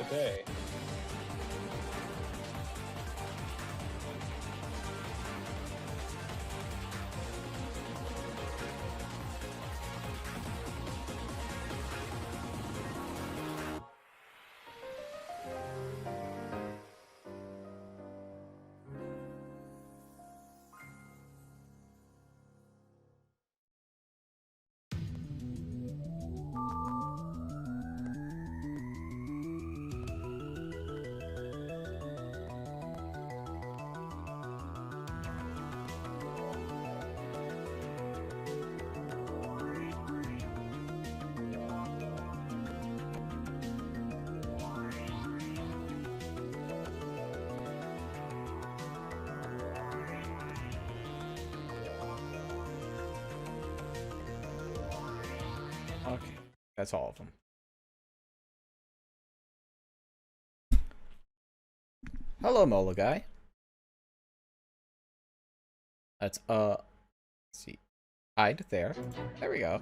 day. Okay, that's all of them. Hello, Mola guy. Let's let's see, hide there. There we go.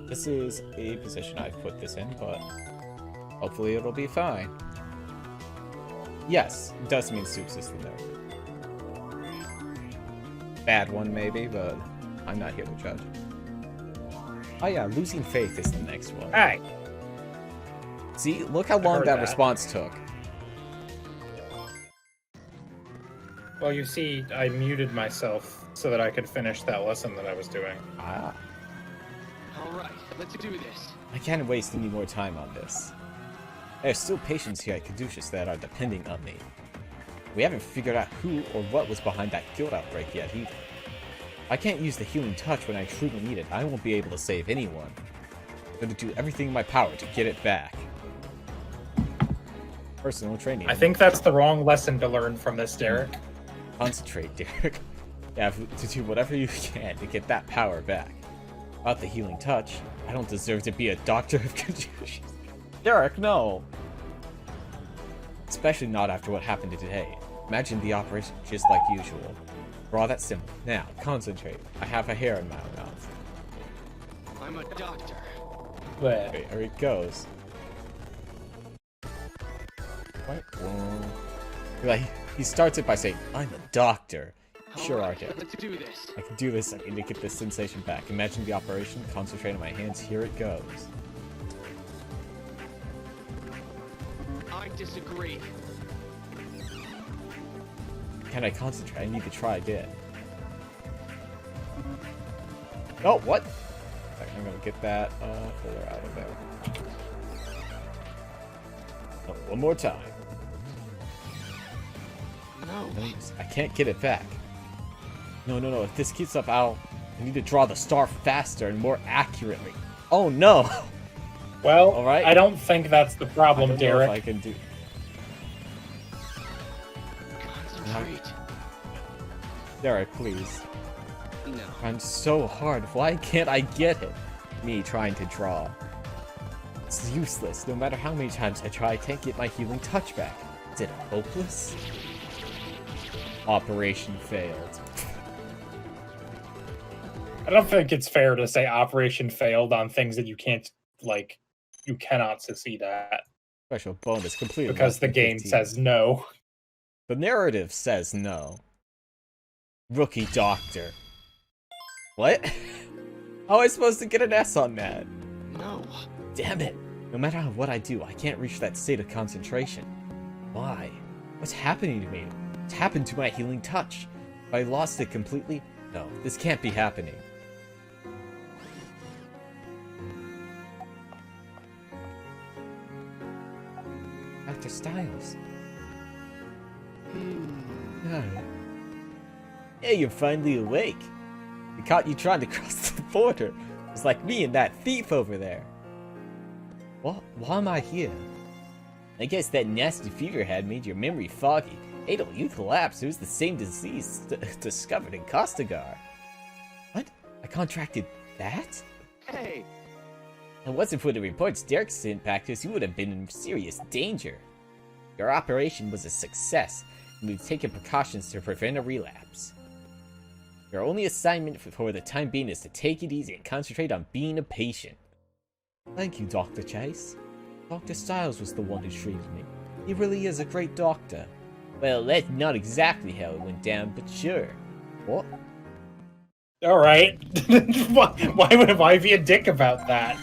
This is a position I've put this in, but hopefully it'll be fine. Yes, it does mean Soups is in there. Bad one, maybe, but I'm not here to judge. Oh yeah, losing faith is the next one. Hey! See, look how long that response took. Well, you see, I muted myself so that I could finish that lesson that I was doing. Ah. Alright, let's do this. I can't waste any more time on this. There's still patients here at Caduceus that are depending on me. We haven't figured out who or what was behind that guild outbreak yet either. I can't use the healing touch when I truly need it. I won't be able to save anyone. I'm going to do everything in my power to get it back. Personal training. I think that's the wrong lesson to learn from this, Derek. Concentrate, Derek. You have to do whatever you can to get that power back. Without the healing touch, I don't deserve to be a doctor of Caduceus. Derek, no! Especially not after what happened today. Imagine the operation just like usual. Draw that symbol. Now, concentrate. I have a hair in my mouth. I'm a doctor. Okay, here it goes. What? Like, he starts it by saying, I'm a doctor. Sure, Alright, RJ. let's do this. I can do this. I need to get this sensation back. Imagine the operation. Concentrate on my hands. Here it goes. I disagree. Can I concentrate? I need to try again. Oh, what? Second, I'm gonna get that filler out of there. Oh, one more time. No. I can't get it back. No. If this keeps up, I need to draw the star faster and more accurately. Oh no! Well, all right. I don't think that's the problem, I don't know Derek. if I can do. Concentrate. Derek, please. No. I'm so hard. Why can't I get it? Me trying to draw. It's useless. No matter how many times I try, I can't get my healing touch back. Is it hopeless? Operation failed. I don't think it's fair to say Operation failed on things that you can't, like, you cannot succeed at. Special bonus completed. Because the game 15. says no. The narrative says no. Rookie doctor. What? How am I supposed to get an S on that? No. Damn it. No matter what I do, I can't reach that state of concentration. Why? What's happening to me? What's happened to my healing touch? Have I lost it completely? No, this can't be happening. Dr. Styles. Oh. Hey, you're finally awake. We caught you trying to cross the border. It's like me and that thief over there. What? Why am I here? I guess that nasty fever had made your memory foggy. Hey, don't you collapse. It was the same disease discovered in Costagar. What? I contracted that? Hey. If it wasn't for the reports Derek sent back to us, you would have been in serious danger. Your operation was a success, and we've taken precautions to prevent a relapse. Your only assignment for the time being is to take it easy and concentrate on being a patient. Thank you, Dr. Chase. Dr. Styles was the one who treated me. He really is a great doctor. Well, that's not exactly how it went down, but sure. What? All right. Why be a dick about that?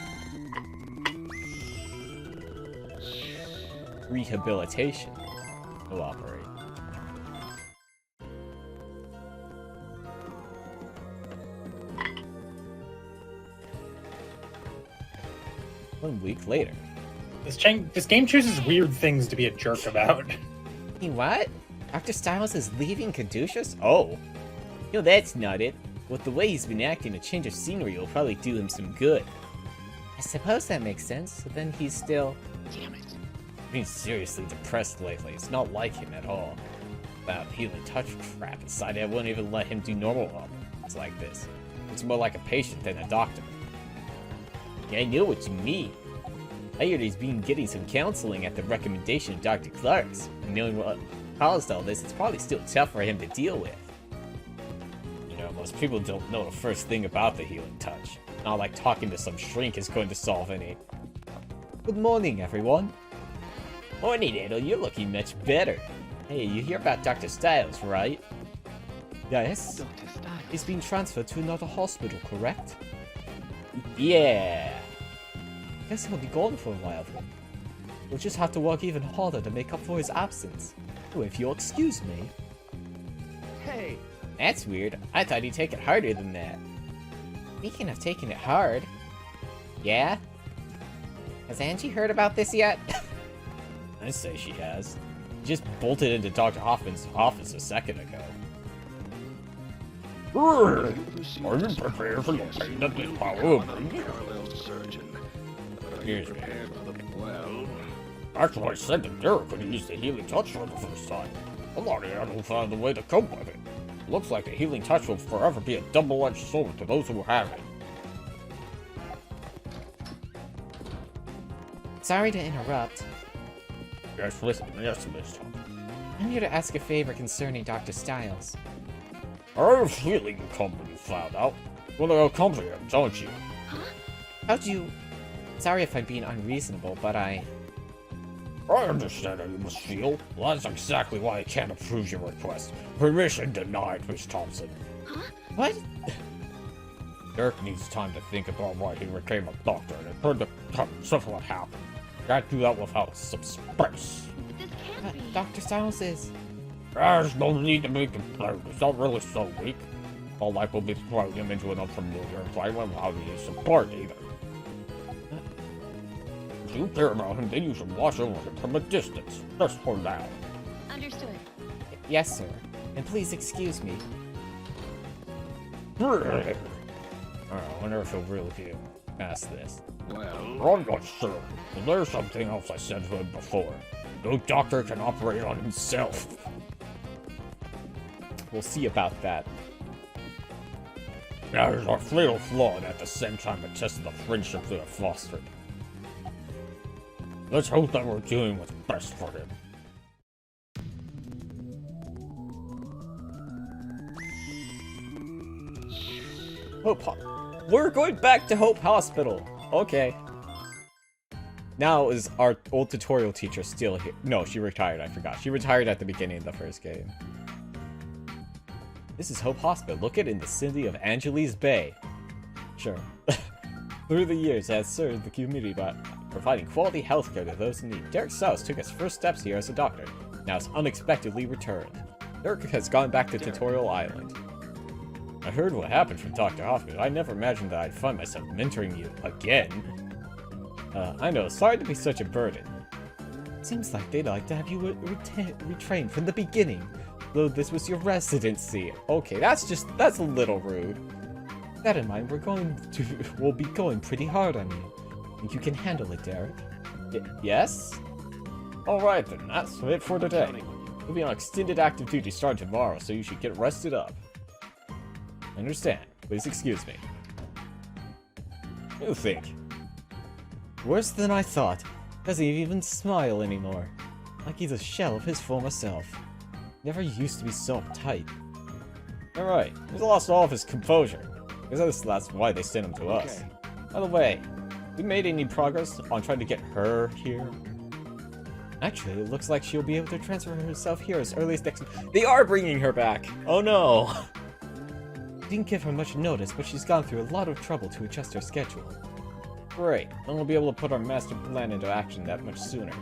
Rehabilitation. Cooperate. One week later. This game chooses weird things to be a jerk about. Hey, what? Dr. Styles is leaving Caduceus? Oh. No, that's not it. With the way he's been acting, a change of scenery will probably do him some good. I suppose that makes sense. So then he's still... Damn it. Being seriously depressed lately. It's not like him at all. That healing touch crap aside, I won't even let him do normal operations like this. It's more like a patient than a doctor. Yeah, I know what you mean. I heard he's been getting some counseling at the recommendation of Dr. Clark's. And knowing what caused all this, it's probably still tough for him to deal with. You know, most people don't know the first thing about the healing touch. Not like talking to some shrink is going to solve any. Good morning, everyone. Morning, Adel. You're looking much better. Hey, you hear about Dr. Styles, right? Yes. Dr. Styles. He's been transferred to another hospital, correct? Yeah. Guess he'll be gone for a while then. We'll just have to work even harder to make up for his absence. Oh, if you'll excuse me. Hey. That's weird. I thought he'd take it harder than that. Speaking of taking it hard. Yeah? Has Angie heard about this yet? I say she has. Just bolted into Dr. Hoffman's office a second ago. Are you prepared for the pain that this power will bring you? Excuse me. Well, that's why I said that Derek could use the healing touch for the first time. A lot of animals found a way to cope with it. Looks like the healing touch will forever be a double-edged sword to those who have it. Sorry to interrupt. Yes, listen, mister. I'm here to ask a favor concerning Dr. Styles. Our healing company found out. Well, they'll come to him, don't you? How'd you... Sorry if I'm being unreasonable, but I understand how you must feel. Well, that's exactly why I can't approve your request. Permission denied, Miss Thompson. What? Derek needs time to think about why he became a doctor and it turned to something what happened. Can't do that without some space. This can't be. Dr. Styles is... There's no need to be concerned. He's not really so weak. All life will be throwing him into an unfamiliar environment without any support either. If you care about him, then you should watch over him from a distance. Just for now. Understood. Yes, sir. And please excuse me. I I wonder if he'll really be past this. Well, I'm not sure. But there's something else I said to him before. No doctor can operate on himself. We'll see about that. That is a fatal flaw and at the same time a test of the friendship they have fostered. Let's hope that we're doing what's best for him. We're going back to Hope Hospital. Okay. Now is our old tutorial teacher still here? No, she retired. I forgot. She retired at the beginning of the first game. This is Hope Hospital, located in the city of Angeles Bay. Sure. Through the years, it has served the community by providing quality healthcare to those in need. Derek South took his first steps here as a doctor. Now has unexpectedly returned. Derek has gone back to Tutorial Island. I heard what happened from Dr. Hoffman. I never imagined that I'd find myself mentoring you again. I know, sorry to be such a burden. Seems like they'd like to have you retrained from the beginning, though this was your residency. Okay, that's a little rude. With that in mind, we'll be going pretty hard on you. Think you can handle it, Derek? Yes? Alright then, that's it for today. You'll be on extended active duty starting tomorrow, so you should get rested up. Understand. Please excuse me. You think? Worse than I thought. Doesn't even smile anymore. Like he's a shell of his former self. Never used to be so uptight. Alright, he's lost all of his composure. Because that's why they sent him to us. By the way, we made any progress on trying to get her here? Actually, it looks like she'll be able to transfer herself here as early as next. They are bringing her back! Oh no! Didn't give her much notice, but she's gone through a lot of trouble to adjust her schedule. Great, then we'll be able to put our master plan into action that much sooner.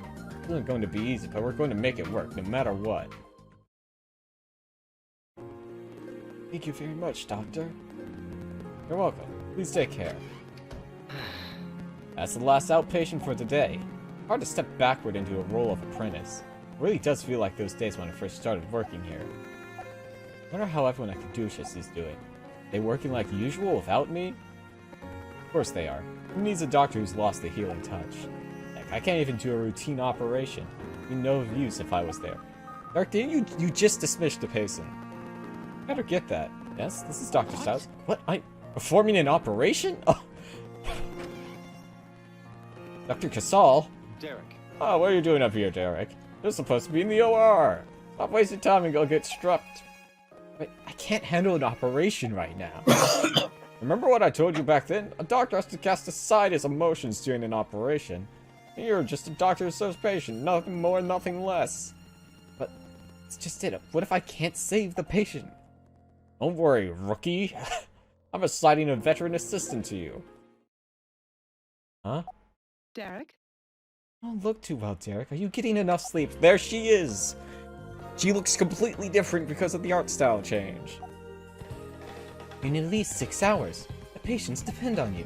It isn't going to be easy, but we're going to make it work, no matter what. Thank you very much, Doctor. You're welcome. Please take care. That's the last outpatient for today. Hard to step backward into a role of apprentice. It really does feel like those days when I first started working here. I wonder how everyone at Caduceus is doing. They working like usual without me? Of course they are. Who needs a doctor who's lost the healing touch? Heck, I can't even do a routine operation. It'd be no use if I was there. Dark, didn't you just dismissed the patient? Better get that. Yes, this is Dr. Stiles. What? I'm performing an operation? Oh. Dr. Casal? Derek. Oh, what are you doing up here, Derek? You're supposed to be in the OR. Stop wasting time and go get struck. Wait, I can't handle an operation right now. Remember what I told you back then? A doctor has to cast aside his emotions during an operation. You're just a doctor who serves patient, nothing more, nothing less. But it's just it. What if I can't save the patient? Don't worry, rookie. I'm assigning a veteran assistant to you. Huh? Derek? Don't look too well, Derek. Are you getting enough sleep? There she is! She looks completely different because of the art style change. You need at least 6 hours. The patients depend on you.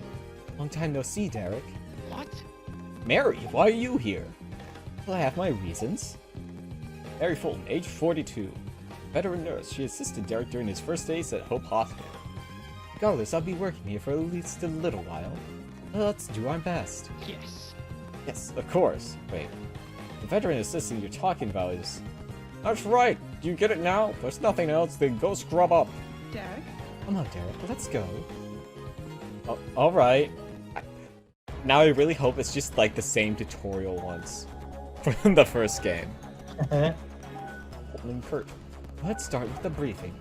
Long time no see, Derek. What? Mary, why are you here? Well, I have my reasons. Mary Fulton, age 42. Veteran nurse, she assisted Derek during his first days at Hope Hospital. Regardless, I'll be working here for at least a little while. Let's do our best. Yes. Yes, of course. Wait, the veteran assistant you're talking about is... That's right! Do you get it now? There's nothing else, then go scrub up. Derek? Come on, Derek, let's go. Oh, alright. Now I really hope it's just like the same tutorial once from the first game. Kurt. Let's start with the briefing.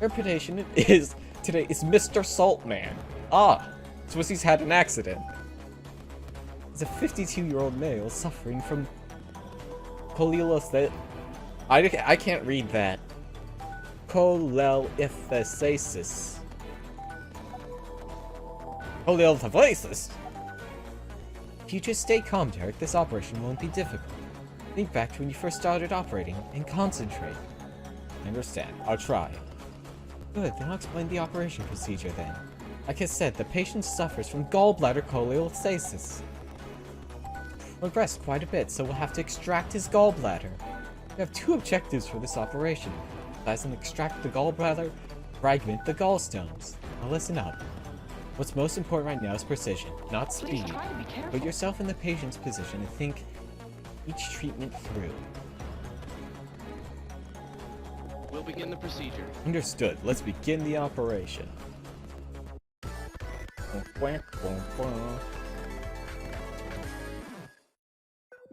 Our reputation is today is Mr. Saltman. Ah, so he's had an accident. He's a 52-year-old male suffering from cholecystitis. I can't read that. Cholecystitis. Cholecystitis. If you just stay calm, Derek, this operation won't be difficult. Think back to when you first started operating and concentrate. I understand. I'll try. Good, then I'll explain the operation procedure then. Like I said, the patient suffers from gallbladder cholecystitis. Progressed quite a bit, so we'll have to extract his gallbladder. We have 2 objectives for this operation. Size and extract the gallbladder, fragment the gallstones. Now listen up. What's most important right now is precision, not Please speed. try to be careful. Put yourself in the patient's position and think each treatment through. We'll begin the procedure. Understood. Let's begin the operation.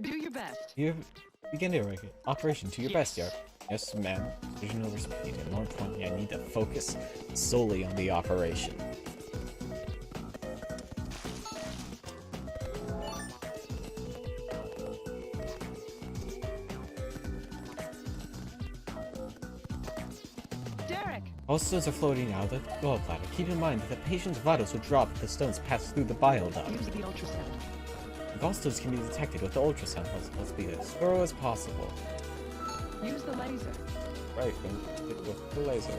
Do your best. You begin the operation to your best, Derek. Yes, ma'am. Precision over speed, and more importantly, I need to focus solely on the operation. Derek! All stones are floating out of the gallbladder. Keep in mind that the patient's vitals will drop if the stones pass through the bile duct. Use the ultrasound. The gallstones can be detected with the ultrasound. Let's be as thorough as possible. Use the laser. Right, with the laser.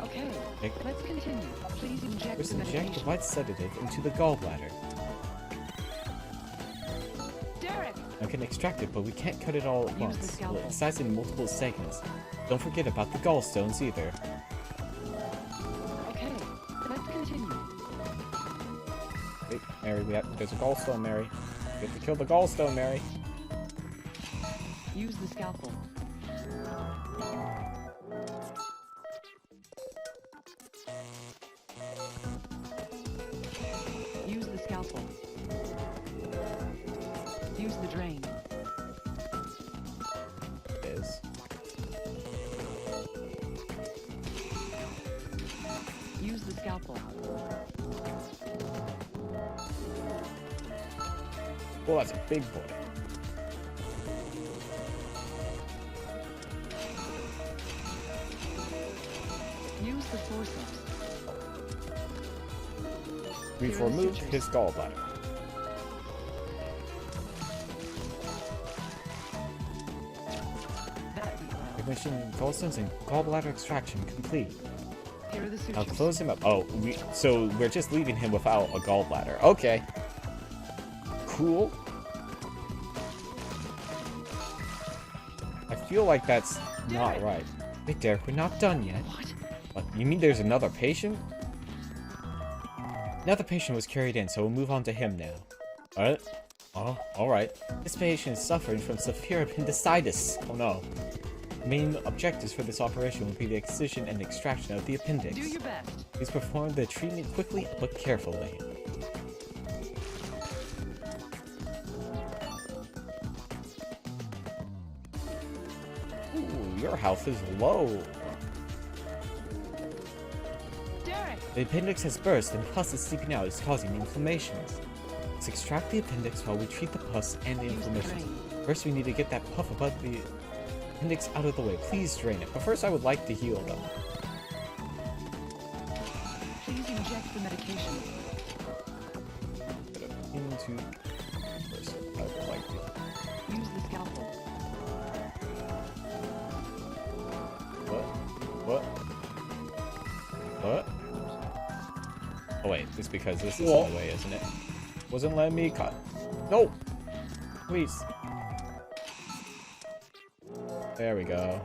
Okay, Okay. let's continue. Please inject First, the inject the medication. white sedative into the gallbladder. Derek! I can extract it, but we can't cut it all at Use the once. scalpel. We'll excise it in multiple segments. Don't forget about the gallstones either. Okay, let's continue. Wait, Mary, there's a gallstone, Mary. We have to kill the gallstone, Mary. Use the scalpel. Use the scalpel. Use the drain. It is. scalpel. Oh, that's a big boy. Use the forceps. We've Here are the removed sutures. his gallbladder. That we allow. Ignition gallstones and gallbladder extraction complete. Here are the I'll sutures. close him up. Oh, so we're just leaving him without a gallbladder. Okay. Cool. I feel like that's not Derek. right. Wait, Derek, we're not done yet. What? What, you mean there's another patient? Another patient was carried in, so we'll move on to him now. Alright. Oh, alright. This patient is suffering from severe appendicitis. Oh no. The main objectives for this operation will be the excision and extraction of the appendix. Do your best. Please perform the treatment quickly but carefully. Ooh, your health is low. Derek! The appendix has burst and pus is seeping out, is causing inflammations. Let's extract the appendix while we treat the pus and the Use the inflammations. drain. First, we need to get that puff above the appendix out of the way. Please drain it. But first, I would like to heal them. Please inject the medication. Put it into first. I would like to. Use the scalpel. What? What? What? Oh wait, it's because this is in the way, isn't it? Wasn't letting me cut. No! Please. There we go.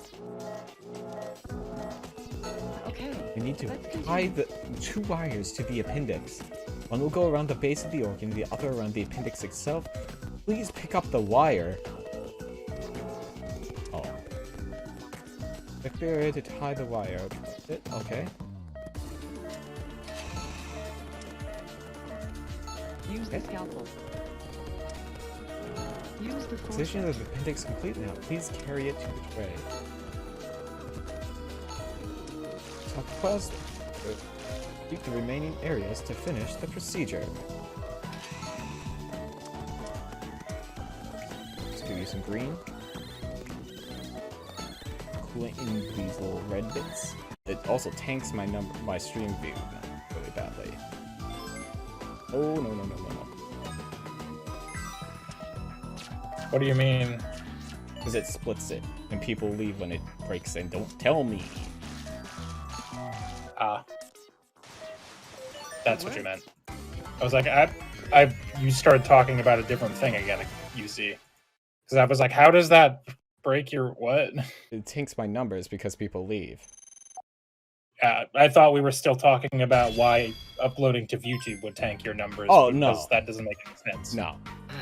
Okay. We need to Let's tie continue. the 2 wires to the appendix. One will go around the base of the organ, the other around the appendix itself. Please pick up the wire. Oh. Click the area to tie the wire. Okay. Use the scalpel. Use the Position forceps. of the appendix complete now. Please carry it to the tray. Top first. Keep the remaining areas to finish the procedure. Let's give you some green. Coolant in these little red bits. It also tanks my stream view really badly. Oh no. What do you mean? Because it splits it, and people leave when it breaks and don't tell me. Ah. That's what you meant. I was like, you started talking about a different thing again, you see. Because I was like, how does that break your what? It tanks my numbers because people leave. I thought we were still talking about why uploading to YouTube would tank your numbers. Oh, because no. that doesn't make any sense. No.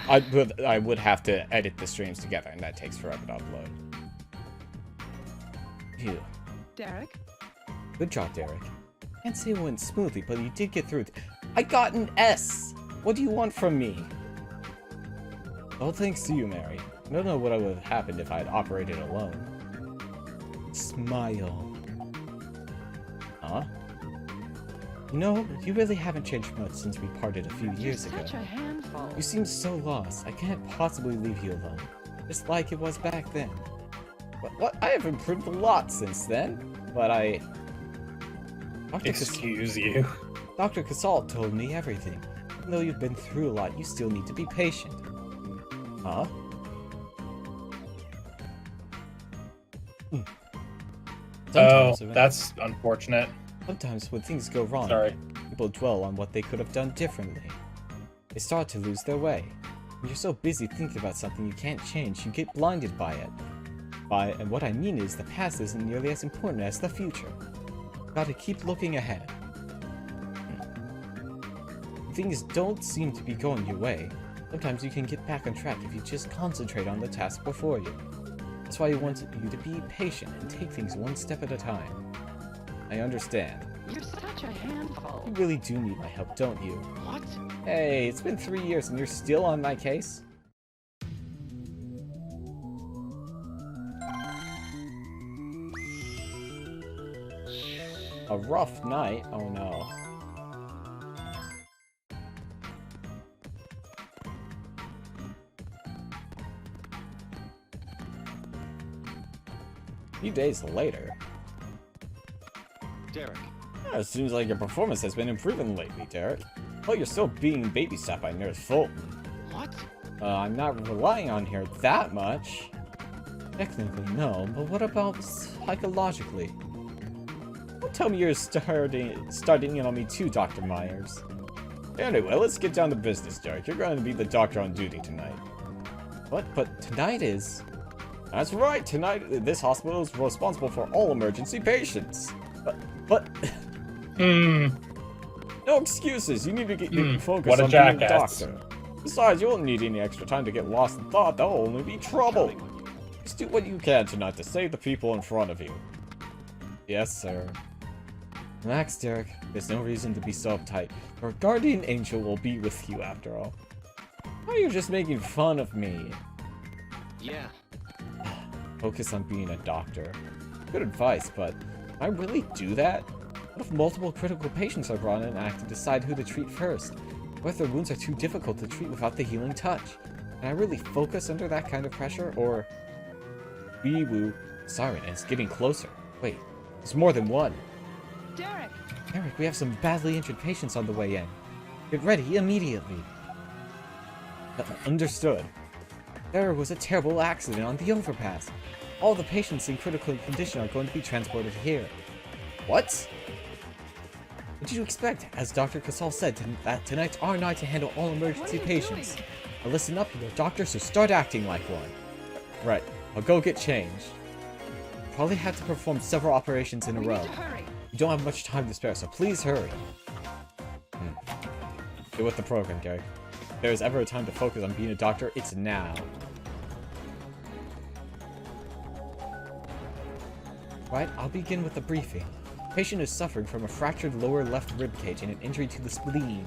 I would have to edit the streams together, and that takes forever to upload. Phew. Derek? Good job, Derek. Can't say it went smoothly, but you did get through it. I got an S! What do you want from me? All thanks to you, Mary. I don't know what would have happened if I had operated alone. Smile. Huh? You know, you really haven't changed much since we parted a few years ago. Such a handful. You seem so lost. I can't possibly leave you alone. Just like it was back then. What? I have improved a lot since then. But Excuse you. Dr. Casalt told me everything. Even though you've been through a lot, you still need to be patient. Huh? Oh, Sometimes that's unfortunate. Sometimes when things go wrong, Sorry. people dwell on what they could have done differently. They start to lose their way. When you're so busy thinking about something you can't change, you get blinded by it. And what I mean is, the past isn't nearly as important as the future. You gotta keep looking ahead. When things don't seem to be going your way, sometimes you can get back on track if you just concentrate on the task before you. That's why I want you to be patient and take things one step at a time. I understand. You're such a handful. You really do need my help, don't you? What? Hey, it's been 3 years and you're still on my case? A rough night? Oh no. few days later. Derek, It seems like your performance has been improving lately, Derek. Well, you're still being babysat by Nurse Fulton. what? I'm not relying on her that much. Technically, no, but what about psychologically? Don't tell me you're starting in on me too, Dr. Myers. Anyway, let's get down to business, Derek. You're going to be the doctor on duty tonight. What? But tonight is... That's right, tonight this hospital is responsible for all emergency patients. But... No excuses, you need to get your focus what a on being a jackass. doctor. Besides, you won't need any extra time to get lost in thought, that'll only be trouble. Just do what you can tonight to save the people in front of you. Yes, sir. Relax, Derek. There's no reason to be so uptight. Your guardian angel will be with you after all. Why are you just making fun of me? Yeah. Focus on being a doctor. Good advice, but can I really do that? What if multiple critical patients are brought in and I have to decide who to treat first? What if their wounds are too difficult to treat without the healing touch? Can I really focus under that kind of pressure, or... Wee-woo. Siren, it's getting closer. Wait, there's more than one. Derek! Eric, we have some badly injured patients on the way in. Get ready immediately. Understood. There was a terrible accident on the overpass. All the patients in critical condition are going to be transported here. What? What did you expect? As Dr. Casal said, that tonight's our night to handle all emergency What are you patients. doing? Now listen up, you're a doctor, so start acting like one. Right, I'll go get changed. Probably have to perform several operations in a We row. need to hurry. You don't have much time to spare, so please hurry. Get with the program, Gary. If there is ever a time to focus on being a doctor, it's now. Right, I'll begin with the briefing. The patient is suffering from a fractured lower left rib cage and an injury to the spleen.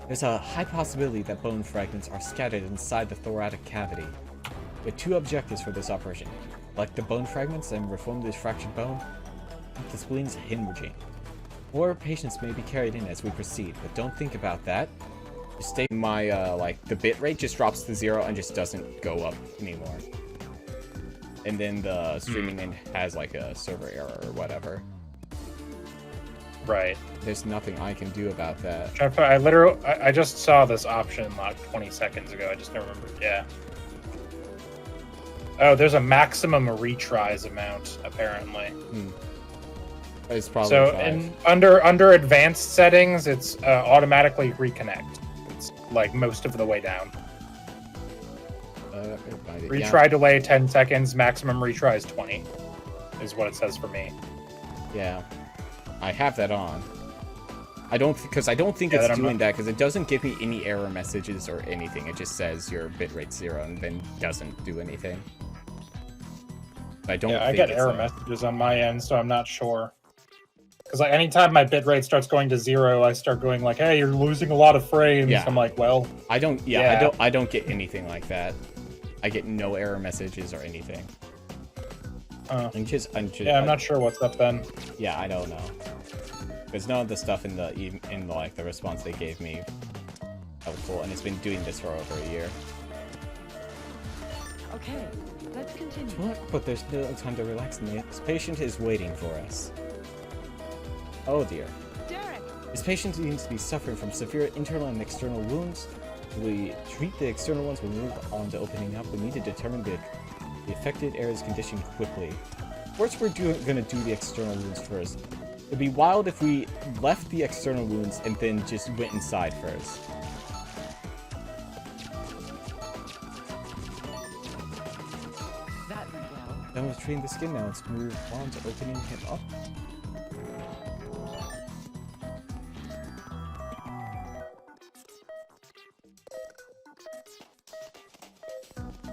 There's a high possibility that bone fragments are scattered inside the thoracic cavity. We have two objectives for this operation. Collect the bone fragments and reform this fractured bone. The spleen's hemorrhaging. More patients may be carried in as we proceed, but don't think about that. Just stay. My, the bitrate just drops to 0 and just doesn't go up anymore. And then the streaming end has, like, a server error or whatever. Right. There's nothing I can do about that. I just saw this option like 20 seconds ago. I just don't remember. Yeah. Oh, there's a maximum retries amount apparently. It's probably So 5. under advanced settings, it's automatically reconnect. It's like most of the way down. Retry delay 10 seconds, maximum retries 20 is what it says for me. Yeah. I have that on. I don't think Yeah, it's doing that because it doesn't give me any error messages or anything. It just says your bitrate 0 and then doesn't do anything. I don't. Yeah, I think get it's error there. messages on my end, so I'm not sure. Because like anytime my bitrate starts going to 0, I start going like, "Hey, you're losing a lot of frames." Yeah. I'm like, "Well, I don't. Yeah, Yeah. I don't get anything like that. I get no error messages or anything. I'm just yeah, I'm not sure what's up then." Yeah, I don't know. There's none of the stuff in the like the response they gave me helpful, and it's been doing this for over a year. Okay, let's continue. What? But there's no time to relax. This patient is waiting for us. Oh dear. Derek! This patient seems to be suffering from severe internal and external wounds. We treat the external ones, we move on to opening up. We need to determine the affected area's condition quickly. First, we're gonna do the external wounds first. It'd be wild if we left the external wounds and then just went inside first. That went well. Done with treating the skin, now let's move on to opening him up.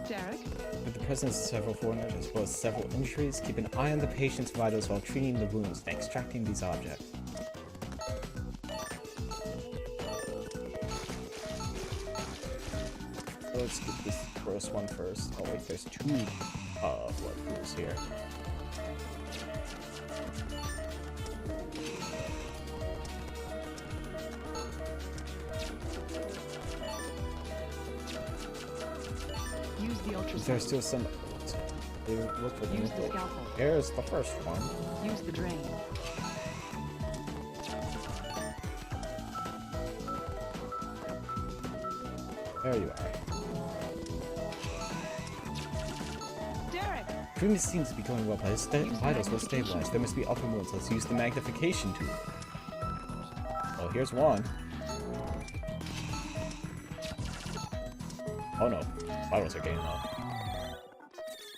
Derek? With the presence of several foreigners as well as several injuries, keep an eye on the patient's vitals while treating the wounds and extracting these objects. Let's get this first one first. Oh wait, there's 2 blood pools here. Use the ultrasound. There's still some... Look for the Use the nipple. scalpel. Here's the first one. Use the drain. There you are. Derek! Treatment seems to be going well, but his vitals will stabilize. There must be other moves. Let's use the magnification tool. Oh, here's one. Oh no, vitals are getting low.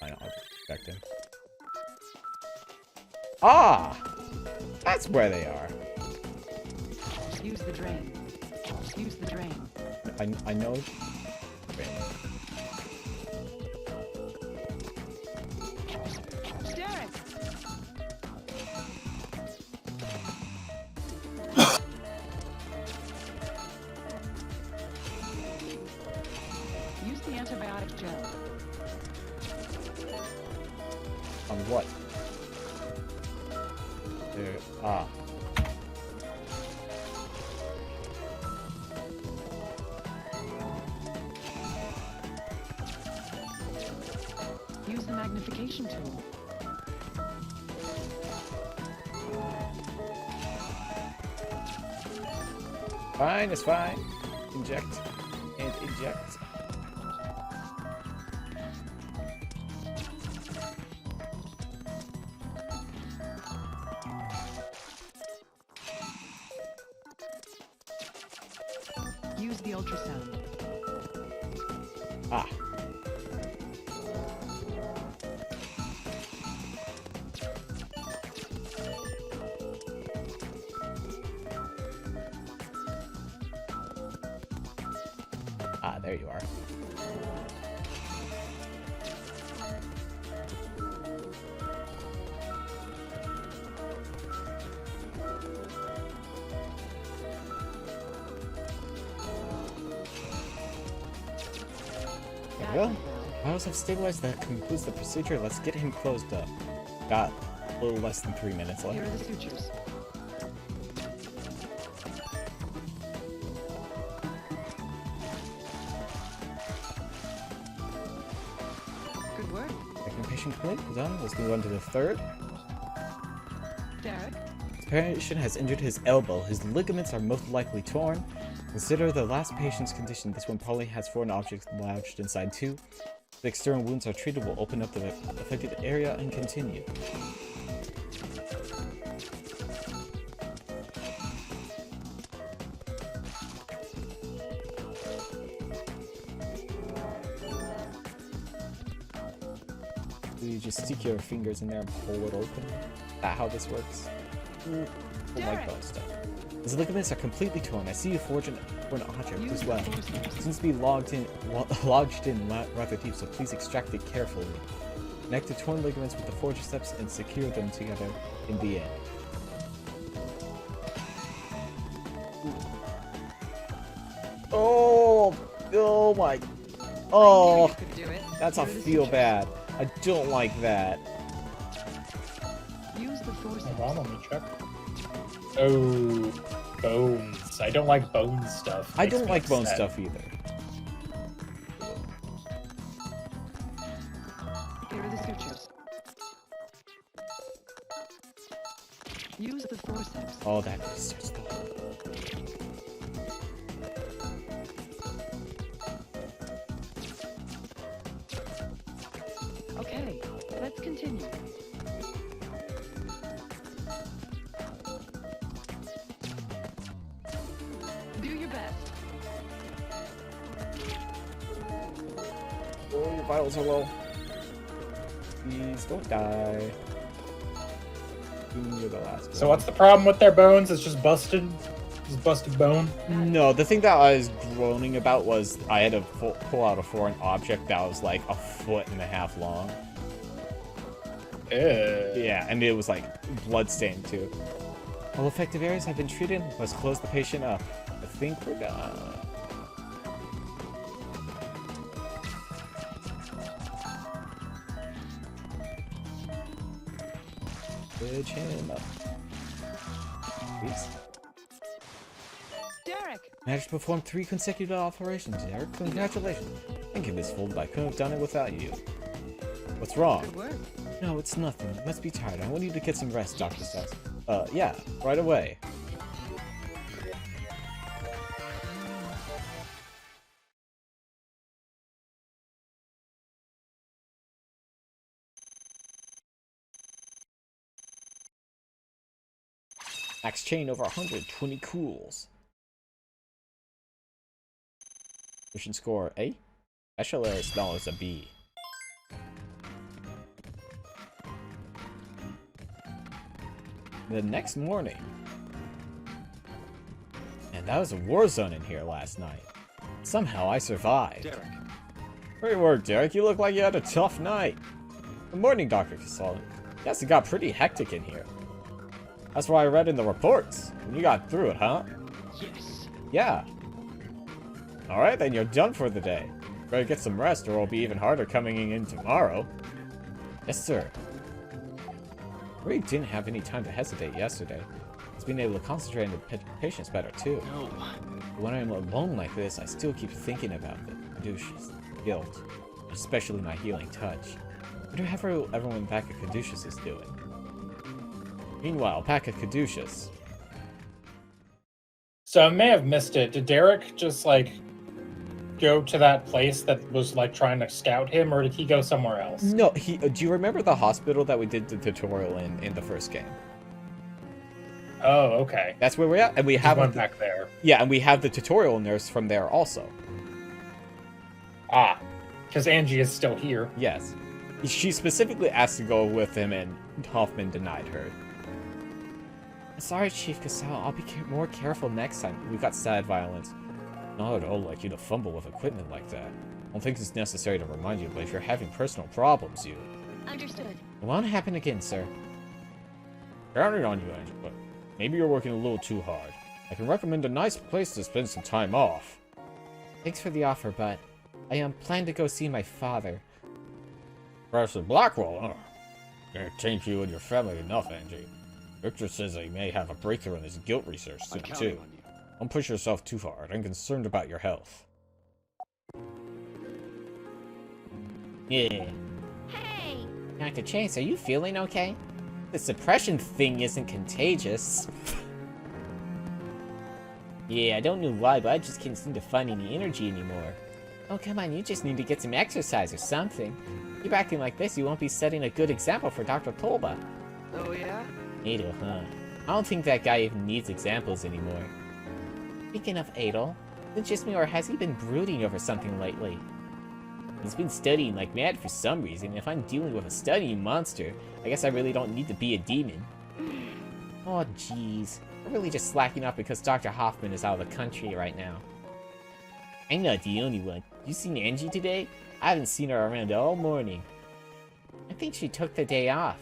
I know, I'll just back in. Ah! That's where they are. Use the drain. Use the drain. I know. Derek! Use the antibiotic gel. On what? There. Ah. Use the magnification tool. Fine, it's fine. Inject. And eject. Use the ultrasound. Ah. Ah, there you are. There we go. Vitals have stabilized. That concludes the procedure. Let's get him closed up. Got a little less than 3 minutes Here left. are the sutures. Good work. Second patient complete. Done. Let's move on to the third. Derek, This patient has injured his elbow. His ligaments are most likely torn. Consider the last patient's condition. This one probably has foreign objects lodged inside too. The external wounds are treated. We'll open up the affected area and continue. Do you just stick your fingers in there and pull it open? Is that how this works? Ooh, I like bone stuff. His ligaments are completely torn. I see you forged for an object use as the well. forceps. Seems to be lodged in rather deep, so please extract it carefully. Connect the torn ligaments with the forceps and secure them together in the end. Oh, oh my, I knew oh, you could do it. that's a Here are the feel sutures. bad. I don't like that. Use the forceps. Hold on, let me check. Oh, bones. I don't like bone stuff. I Makes don't me like bone upset. stuff either. Here are the sutures. Use the forceps. Oh, that starts the Okay, let's continue. Do your best. Oh, your vitals are low. Please don't die. You're the last So one. what's the problem with their bones? It's just busted. Just busted bone. No, the thing that I was groaning about was I had to pull out a foreign object that was like 1.5 feet long. Ew. Yeah, and it was like bloodstained too. All affected areas have been treated. Let's close the patient up. I think we're done. Stitch him up. Please. Derek, Managed to perform 3 consecutive operations, Derek. Congratulations. Thank you, Miss Fold. I couldn't have done it without you. What's wrong? Good work. No, it's nothing. You must be tired. I want you to get some rest, Dr. says. Yeah, right away. Max chain over 120 cools. Mission score A. Special error spell is a B. The next morning. And that was a war zone in here last night. Somehow I survived. Derek. Great work, Derek. You look like you had a tough night. Good morning, Dr. Casal. Yes, it got pretty hectic in here. That's what I read in the reports. You got through it, huh? Yes. Yeah. Alright, then you're done for the day. Better get some rest or it'll be even harder coming in tomorrow. Yes, sir. I really didn't have any time to hesitate yesterday. It's been able to concentrate on the patients better, too. No. But when I'm alone like this, I still keep thinking about the Caduceus, guilt, especially my healing touch. I wonder how everyone back at Caduceus is doing. Meanwhile, back at Caduceus. So I may have missed it. Did Derek just like go to that place that was like trying to scout him, or did he go somewhere else? No, do you remember the hospital that we did the tutorial in the first game? Oh, okay. That's where we're at, and we Just have went back there. Yeah, and we have the tutorial nurse from there also. Ah, because Angie is still here. Yes, she specifically asked to go with him, and Hoffman denied her. Sorry, Chief Casal. I'll be more careful next time. We got sad violence. Not at all like you to fumble with equipment like that. I don't think it's necessary to remind you, but if you're having personal problems, you... Understood. It won't happen again, sir. Counting on you, Angel, but maybe you're working a little too hard. I can recommend a nice place to spend some time off. Thanks for the offer, but I plan to go see my father. Professor Blackwell, huh? Gonna change you and your family enough, Angie. Victor says he may have a breakthrough in his guilt research I'm soon, counting too. on you. Don't push yourself too hard. I'm concerned about your health. Yeah. Hey! Dr. Chase, are you feeling okay? The suppression thing isn't contagious. Yeah, I don't know why, but I just can't seem to find any energy anymore. Oh, come on, you just need to get some exercise or something. Keep acting like this, you won't be setting a good example for Dr. Tolba. Oh, yeah? Adel, huh? I don't think that guy even needs examples anymore. Speaking of Adel, is it just me or has he been brooding over something lately? He's been studying like mad for some reason. If I'm dealing with a studying monster, I guess I really don't need to be a demon. Oh jeez, we're really just slacking off because Dr. Hoffman is out of the country right now. I'm not the only one. You seen Angie today? I haven't seen her around all morning. I think she took the day off.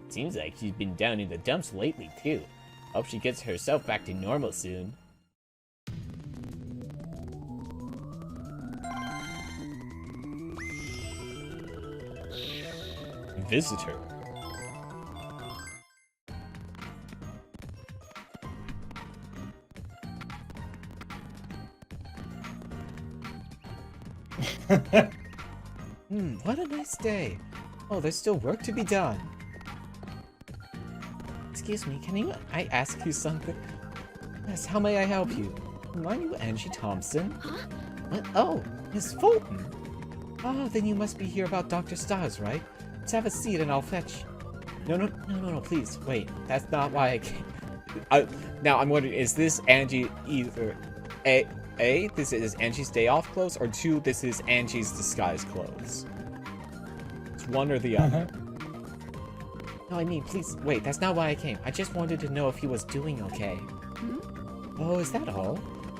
Seems like she's been down in the dumps lately, too. Hope she gets herself back to normal soon. Visitor. What a nice day. Oh, there's still work to be done. Excuse me, I ask you something? Yes, how may I help you? Are you Angie Thompson? Huh? What? Oh, Miss Fulton. Oh, then you must be here about Dr. Stiles, right? Let's have a seat and I'll fetch. No, please, wait. That's not why I came. Now I'm wondering, is this Angie either A, this is Angie's day off clothes, or 2, this is Angie's disguise clothes? It's one or the other. No, I mean, please, wait, that's not why I came. I just wanted to know if he was doing okay. Hmm? Oh, is that all?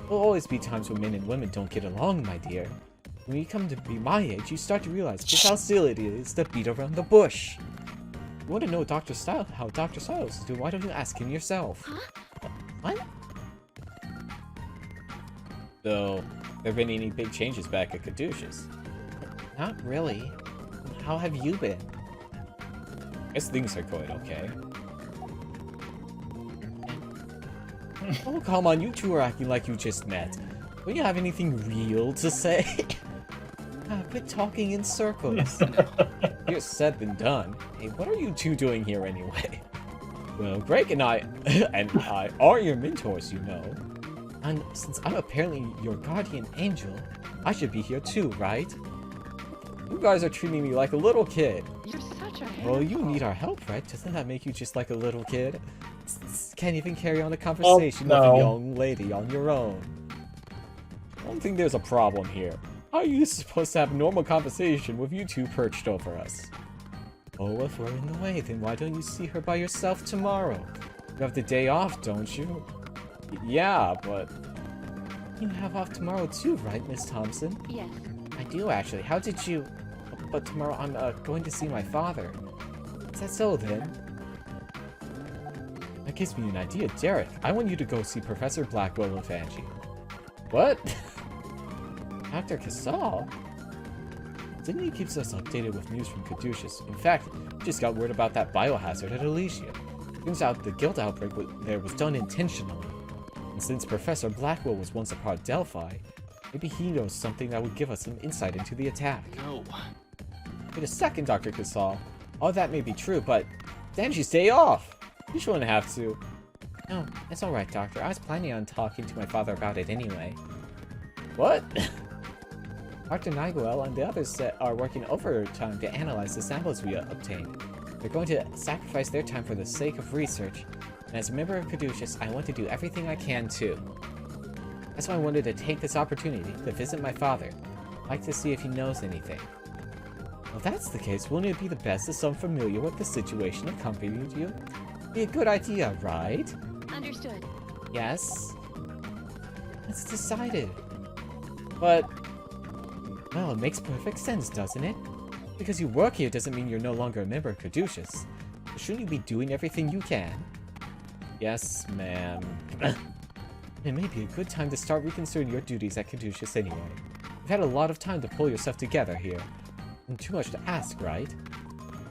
There'll always be times when men and women don't get along, my dear. When you come to be my age, you start to realize just how silly it is to beat around the bush. You want to know how Dr. Stiles is doing? Why don't you ask him yourself? Huh? What? So, there been any big changes back at Caduceus? Not really. How have you been? I guess things are going okay. Oh, come on, you two are acting like you just met. Don't you have anything real to say? Quit talking in circles. Easier said than done. Hey, what are you two doing here anyway? Well, Greg and I are your mentors, you know. And since I'm apparently your guardian angel, I should be here too, right? You guys are treating me like a little kid. You're such a Well, you need our help, right? Doesn't that make you just like a little kid? Can't even carry on a conversation with no. a young lady on your own. I don't think there's a problem here. How are you supposed to have normal conversation with you two perched over us? Oh, if we're in the way, then why don't you see her by yourself tomorrow? You have the day off, don't you? Yeah, but... You have off tomorrow too, right, Miss Thompson? Yes. I do, actually. How did you... But tomorrow I'm going to see my father. Is that so, then? That gives me an idea. Derek, I want you to go see Professor Blackwell with Angie. What? Dr. Casal? Didn't he keep us updated with news from Caduceus? In fact, we just got word about that biohazard at Elysium. Turns out the guild outbreak there was done intentionally. And since Professor Blackwell was once a part of Delphi, maybe he knows something that would give us some insight into the attack. No. Wait a second, Dr. Casal. All that may be true, but Angie, stay off! You shouldn't have to. No, it's alright, Doctor. I was planning on talking to my father about it anyway. What? Dr. Niguel and the others are working overtime to analyze the samples we obtained. They're going to sacrifice their time for the sake of research, and as a member of Caduceus, I want to do everything I can too. That's why I wanted to take this opportunity to visit my father. I'd like to see if he knows anything. Well, if that's the case, wouldn't it be the best if someone familiar with the situation accompanied you? Be a good idea, right? Understood. Yes? It's decided. But, well, it makes perfect sense, doesn't it? Because you work here doesn't mean you're no longer a member of Caduceus. Shouldn't you be doing everything you can? Yes, ma'am. It may be a good time to start reconsidering your duties at Caduceus anyway. You've had a lot of time to pull yourself together here. And too much to ask, right?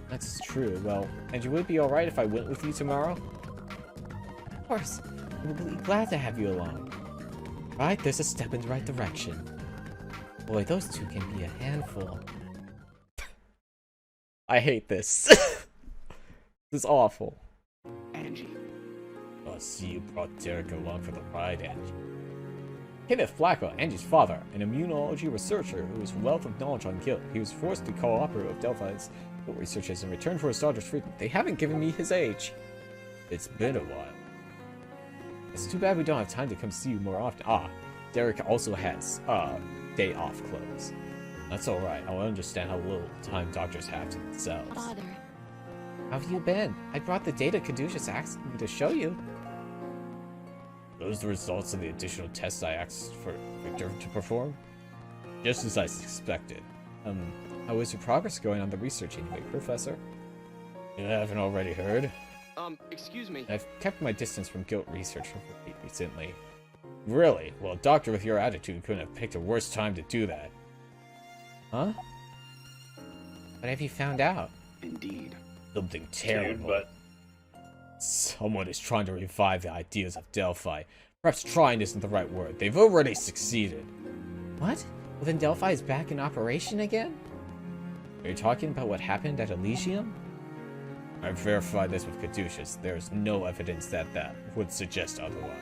That's true. Well, and you would be alright if I went with you tomorrow? Of course. I would be glad to have you along. Right, there's a step in the right direction. Boy, those two can be a handful. I hate this. This is awful. Angie. I see you brought Derek along for the ride, Angie. Kenneth Blackwell, Angie's father, an immunology researcher who has a wealth of knowledge on guild. He was forced to cooperate with Delphi's guild researchers in return for his daughter's freedom. They haven't given me his age. It's been a while. It's too bad we don't have time to come see you more often. Ah, Derek also has, day off clothes. That's alright, I'll understand how little time doctors have to themselves. Father. How have you been? I brought the data Caduceus asked me to show you. Those the results of the additional tests I asked for Victor to perform? Just as I suspected. How is your progress going on the research anyway, Professor? You haven't already heard? Excuse me. I've kept my distance from guild research recently. Really? Well, a doctor with your attitude couldn't have picked a worse time to do that. Huh? What have you found out? Indeed. Something terrible. Dude, but Someone is trying to revive the ideas of Delphi. Perhaps trying isn't the right word. They've already succeeded. What? Well, then Delphi is back in operation again? Are you talking about what happened at Elysium? I've verified this with Caduceus. There is no evidence that would suggest otherwise.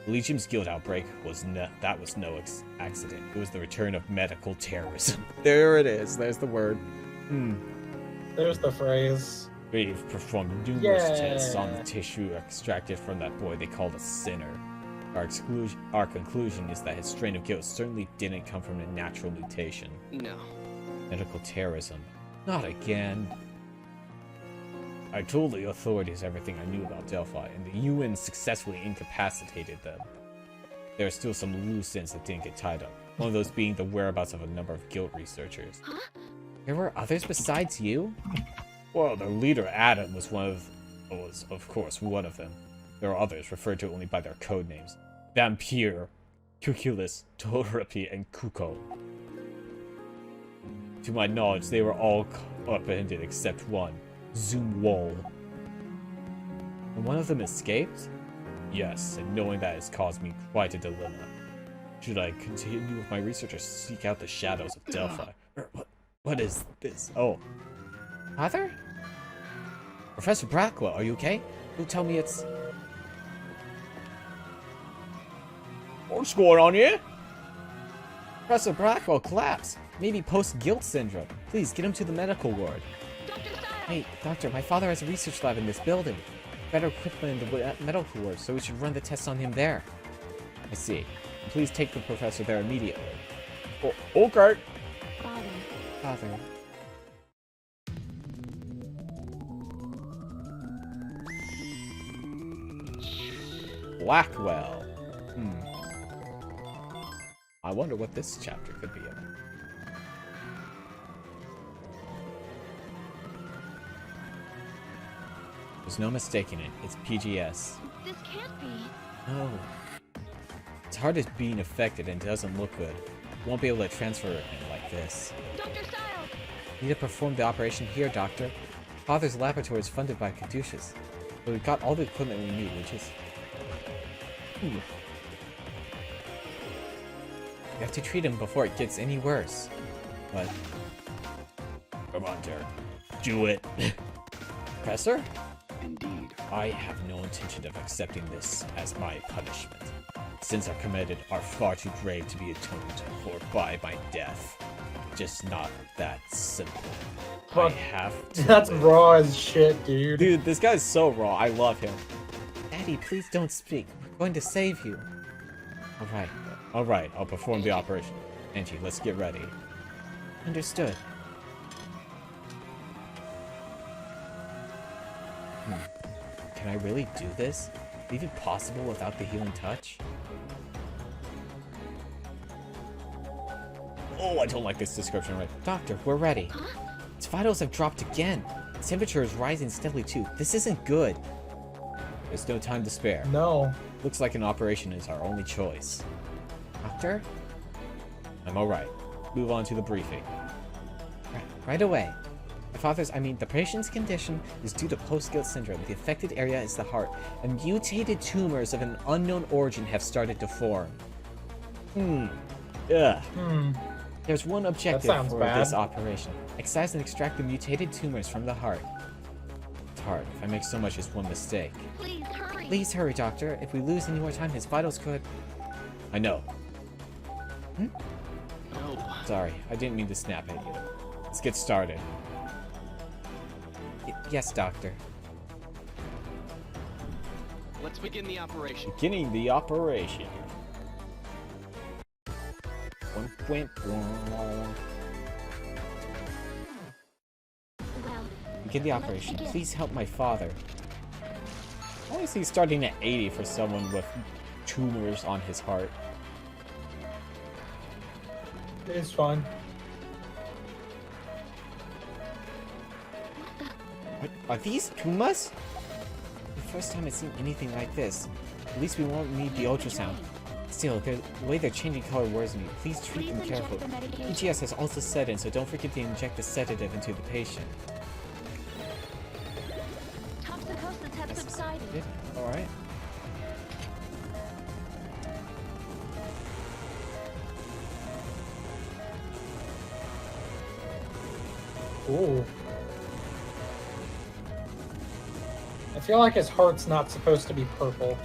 Elysium's guild outbreak was no accident. It was the return of medical terrorism. There it is. There's the word. there's the phrase. We've performed numerous tests on the Yeah. tissue extracted from that boy they called a sinner. Our conclusion is that his strain of guilt certainly didn't come from a natural mutation. No. Medical terrorism. Not again. I told the authorities everything I knew about Delphi, and the UN successfully incapacitated them. There are still some loose ends that didn't get tied up, one of those being the whereabouts of a number of guild researchers. There were others besides you? Well, their leader, Adam, was of course one of them. There are others, referred to only by their code names. Vampire, Cuculus, Torapi, and Kuko. To my knowledge, they were all apprehended except one, Zoom Wall. And one of them escaped? Yes, and knowing that has caused me quite a dilemma. Should I continue with my research or seek out the shadows of Delphi? What is this? Oh. Father? Professor Brackwell, are you okay? Don't tell me it's... What's going on here? Professor Brackwell collapsed. Maybe post-guilt syndrome. Please, get him to the medical ward. Dr. Styles! Hey, doctor, my father has a research lab in this building. Better equipment in the medical ward, so we should run the tests on him there. I see. Please take the professor there immediately. Oh, okay. Father. Father. Blackwell. I wonder what this chapter could be about. There's no mistaking it. It's PGS. This can't be. No. It's hard as being affected and doesn't look good. Won't be able to transfer it like this. Dr. Styles! Need to perform the operation here, Doctor. Father's laboratory is funded by Caduceus. But we've got all the equipment we need, which is... We have to treat him before it gets any worse. But... Come on, Jared. Do it. Professor? Indeed. I have no intention of accepting this as my punishment. Sins I committed are far too grave to be atoned for by my death. Just not that simple. Fuck. I have to That's live. raw as shit, dude. Dude, this guy's so raw. I love him. Daddy, please don't speak. We're going to save you. Alright, I'll perform the operation. Angie, let's get ready. Understood. Can I really do this? Is it even possible without the healing touch? Oh, I don't like this description right. Doctor, we're ready. Huh? Its vitals have dropped again. Its temperature is rising steadily too. This isn't good. There's no time to spare. No. Looks like an operation is our only choice. Doctor? I'm alright. Move on to the briefing. Right away. The patient's condition is due to post-guilt syndrome. The affected area is the heart, and mutated tumors of an unknown origin have started to form. Ugh. There's one objective sounds for bad. this operation. Excise and extract the mutated tumors from the heart. It's hard. If I make so much as one mistake. Please hurry! Please hurry, Doctor. If we lose any more time, his vitals could... I know. No. Sorry, I didn't mean to snap at you. Let's get started. Yes, Doctor. Let's begin the operation. Beginning the operation. Well, Begin the operation. Please help my father. Why is he starting at 80 for someone with tumors on his heart? It's fun. What are these tumors? The first time I've seen anything like this. At least we won't need the ultrasound. Still, the way they're changing color worries me. Please treat them inject carefully. the medication. PGS has also set in, so don't forget to inject the sedative into the patient. Toxicosis has subsided. Alright. Ooh. I feel like his heart's not supposed to be purple.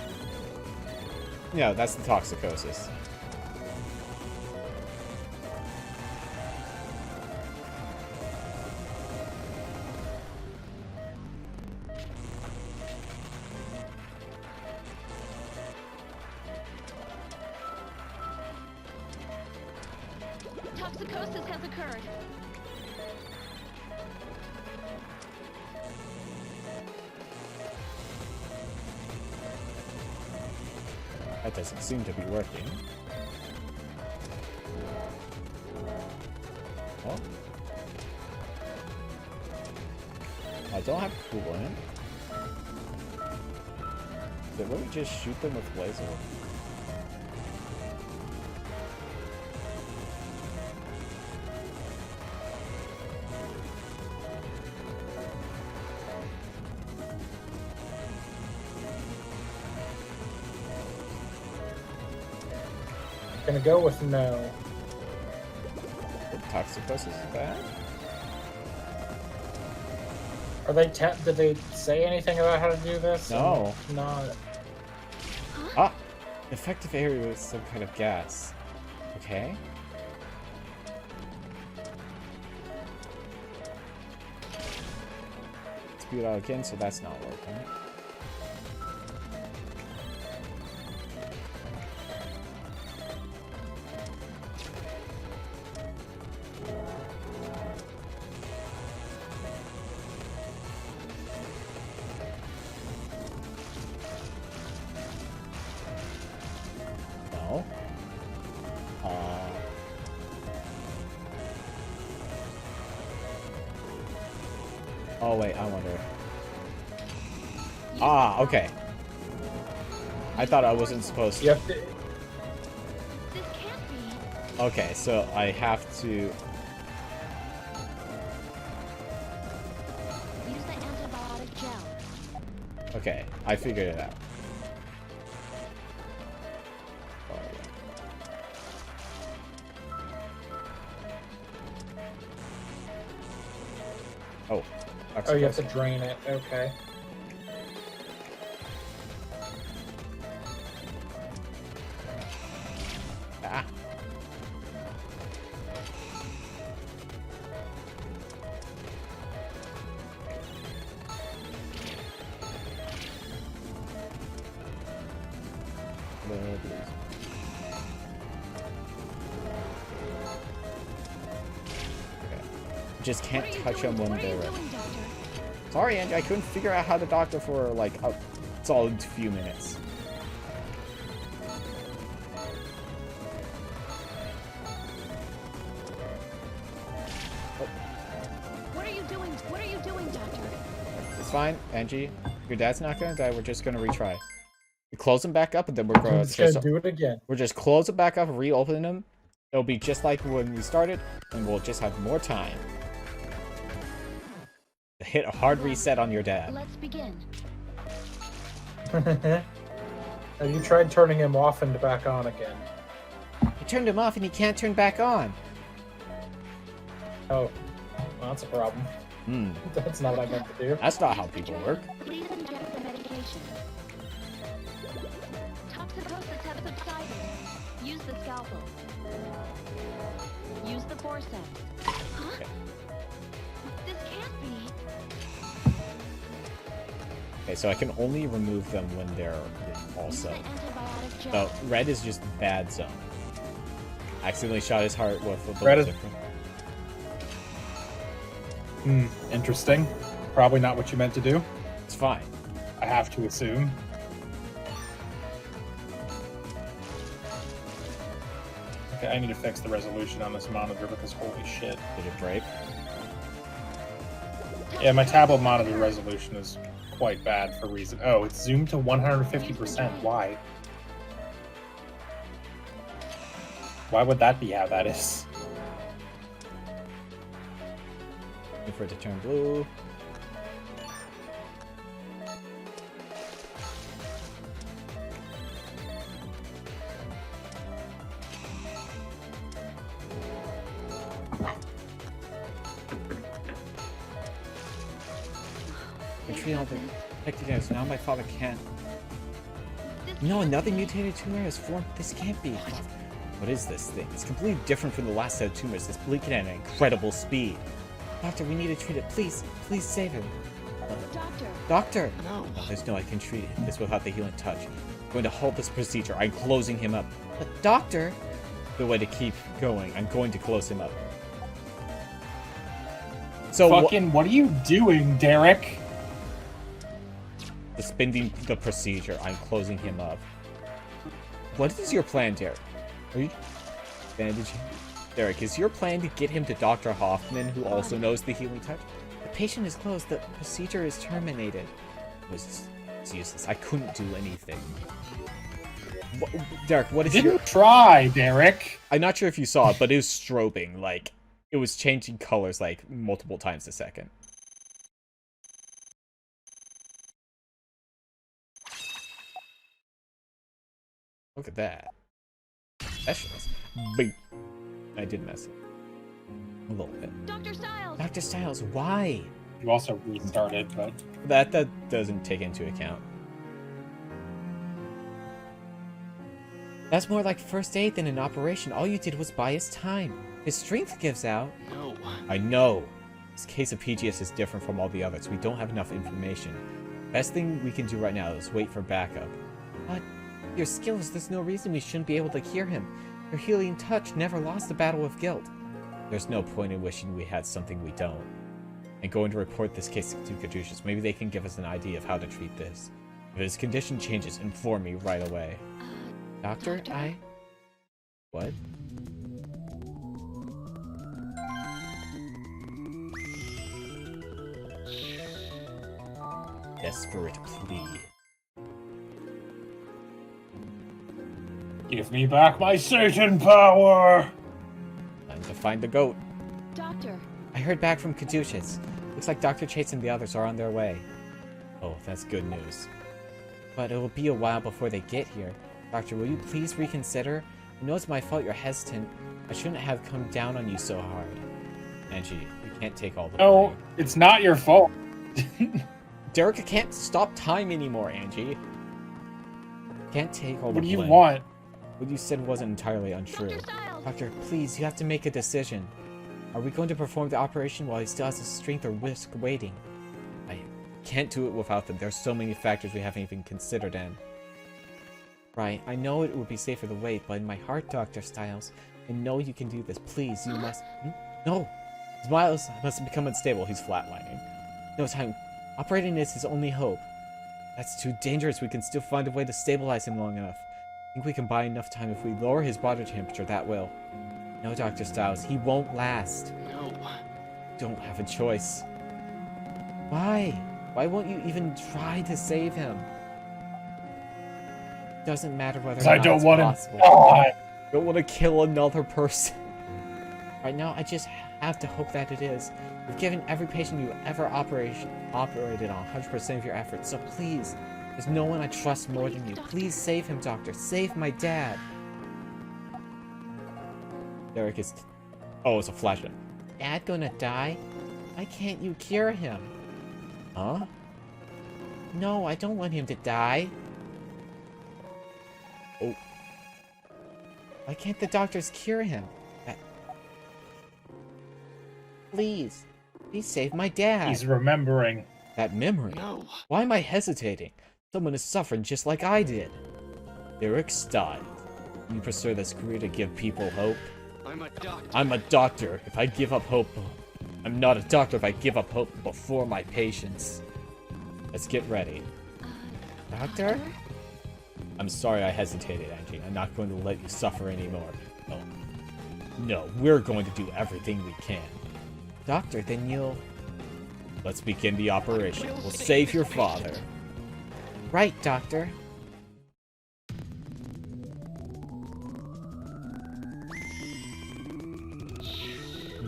Yeah, that's the toxicosis. Toxicosis has occurred. That doesn't seem to be working. Oh. I don't have coolant. Did we just shoot them with laser? Gonna go with no. Toxicosis is bad? Are they? Did they say anything about how to do this? No. Not. Ah! Effective area with some kind of gas. Okay. Speed out again, so that's not working. No. Oh wait, I wonder. Ah, okay. I thought I wasn't supposed to. You have to. This can't be. Okay, so I have to. Use the antibiotic gel. Okay, I figured it out. Oh. Oh, you have to drain it. Okay. Ah. Just can't touch them when they're. Sorry, Angie, I couldn't figure out how to doctor for like a solid few minutes. What are you doing? What are you doing, Doctor? It's fine, Angie. Your dad's not gonna die. We're just gonna retry. We close them back up, and then we're gonna I'm just gonna do it again. We're just close it back up, reopen them. It'll be just like when we started, and we'll just have more time. Hit a hard reset on your dad. Let's begin. Have you tried turning him off and back on again? You turned him off, and he can't turn back on. Oh, well, that's a problem. Hmm. That's not what I meant to do. That's not how people work. Please inject the medication. Toxicosis has subsided. Use the scalpel. Use the forceps. Huh? This can't be. Okay, so I can only remove them when they're also. Use the antibiotic gel. No, red is just bad zone. Accidentally shot his heart with the Red is- different. Interesting. Probably not what you meant to do. It's fine. I have to assume. Okay, I need to fix the resolution on this monitor because holy shit. Did it break? Yeah, my tablet monitor resolution is quite bad for reason. Oh, it's zoomed to 150%. Why? Why would that be how that is? Wait for it to turn blue. Treat all the infected areas. Now my father can't. No, another mutated tumor has formed. This can't be. What is this thing? It's completely different from the last set of tumors. It's bleaking at an incredible speed. Doctor, we need to treat it. Please, please save him. Doctor. Doctor! No. There's no I can treat it. This without the healing touch. I'm going to halt this procedure. I'm closing him up. But doctor! The way to keep going. I'm going to close him up. So Fucking, what are you doing, Derek? suspending the procedure. I'm closing him up. What is your plan, Derek? Are you bandaging? Derek, is your plan to get him to Dr. Hoffman, who also knows the healing touch? The patient is closed. The procedure is terminated. It's useless. I couldn't do anything. Derek, what is Didn't your... try, Derek. I'm not sure if you saw it, but it was strobing. Like, it was changing colors, like, multiple times a second. Look at that. specialist. Beep. I did mess it. A little bit. Dr. Styles! Dr. Styles, why? You also restarted, but That doesn't take into account. That's more like first aid than an operation. All you did was buy his time. His strength gives out. No. I know. This case of PGS is different from all the others. We don't have enough information. Best thing we can do right now is wait for backup. But your skills, there's no reason we shouldn't be able to cure him. Your healing touch never lost the battle with guilt. There's no point in wishing we had something we don't. I'm going to report this case to Caduceus. Maybe they can give us an idea of how to treat this. If his condition changes, inform me right away. Doctor, Doctor? What? Desperate plea. give me back my Satan power! Time to find the goat. Doctor, I heard back from Caduceus. Looks like Dr. Chase and the others are on their way. Oh, that's good news. But it will be a while before they get here. Doctor, will you please reconsider? I know it's my fault you're hesitant. I shouldn't have come down on you so hard. Angie, you can't take all the No, blame. it's not your fault. Derek can't stop time anymore, Angie. Can't take all the What do you blame. want? What you said wasn't entirely untrue. Dr. Styles! Doctor, please, you have to make a decision. Are we going to perform the operation while he still has his strength or risk waiting? I can't do it without them. There's so many factors we haven't even considered in. Right, I know it would be safer to wait, but in my heart, Dr. Styles, I know you can do this. Please, you must... No! His vitals must become unstable. He's flatlining. No time. Operating is his only hope. That's too dangerous. We can still find a way to stabilize him long enough. I think we can buy enough time if we lower his body temperature, that will. No, Dr. Styles, he won't last. No. Don't have a choice. Why? Why won't you even try to save him? Doesn't matter whether or I not don't it's want possible. him. Oh, Don't want to kill another person. Right now, I just have to hope that it is. You've given every patient you ever operated on 100% of your efforts, so please, there's no one I trust more than you. Please save him, Doctor. Save my dad. Derek is... Oh, it's a flashback. Dad gonna die? Why can't you cure him? Huh? No, I don't want him to die. Oh. Why can't the doctors cure him? Please. Please save my dad. he's remembering. That memory. No. Why am I hesitating? Someone is suffering just like I did. Eric Stein. You pursue this career to give people hope? I'm a doctor. I'm a doctor. If I give up hope... I'm not a doctor if I give up hope before my patients. Let's get ready. Doctor? I'm sorry I hesitated, Angie. I'm not going to let you suffer anymore. No. No, we're going to do everything we can. Doctor, then you'll... Let's begin the operation. We'll save your father. Right, Doctor.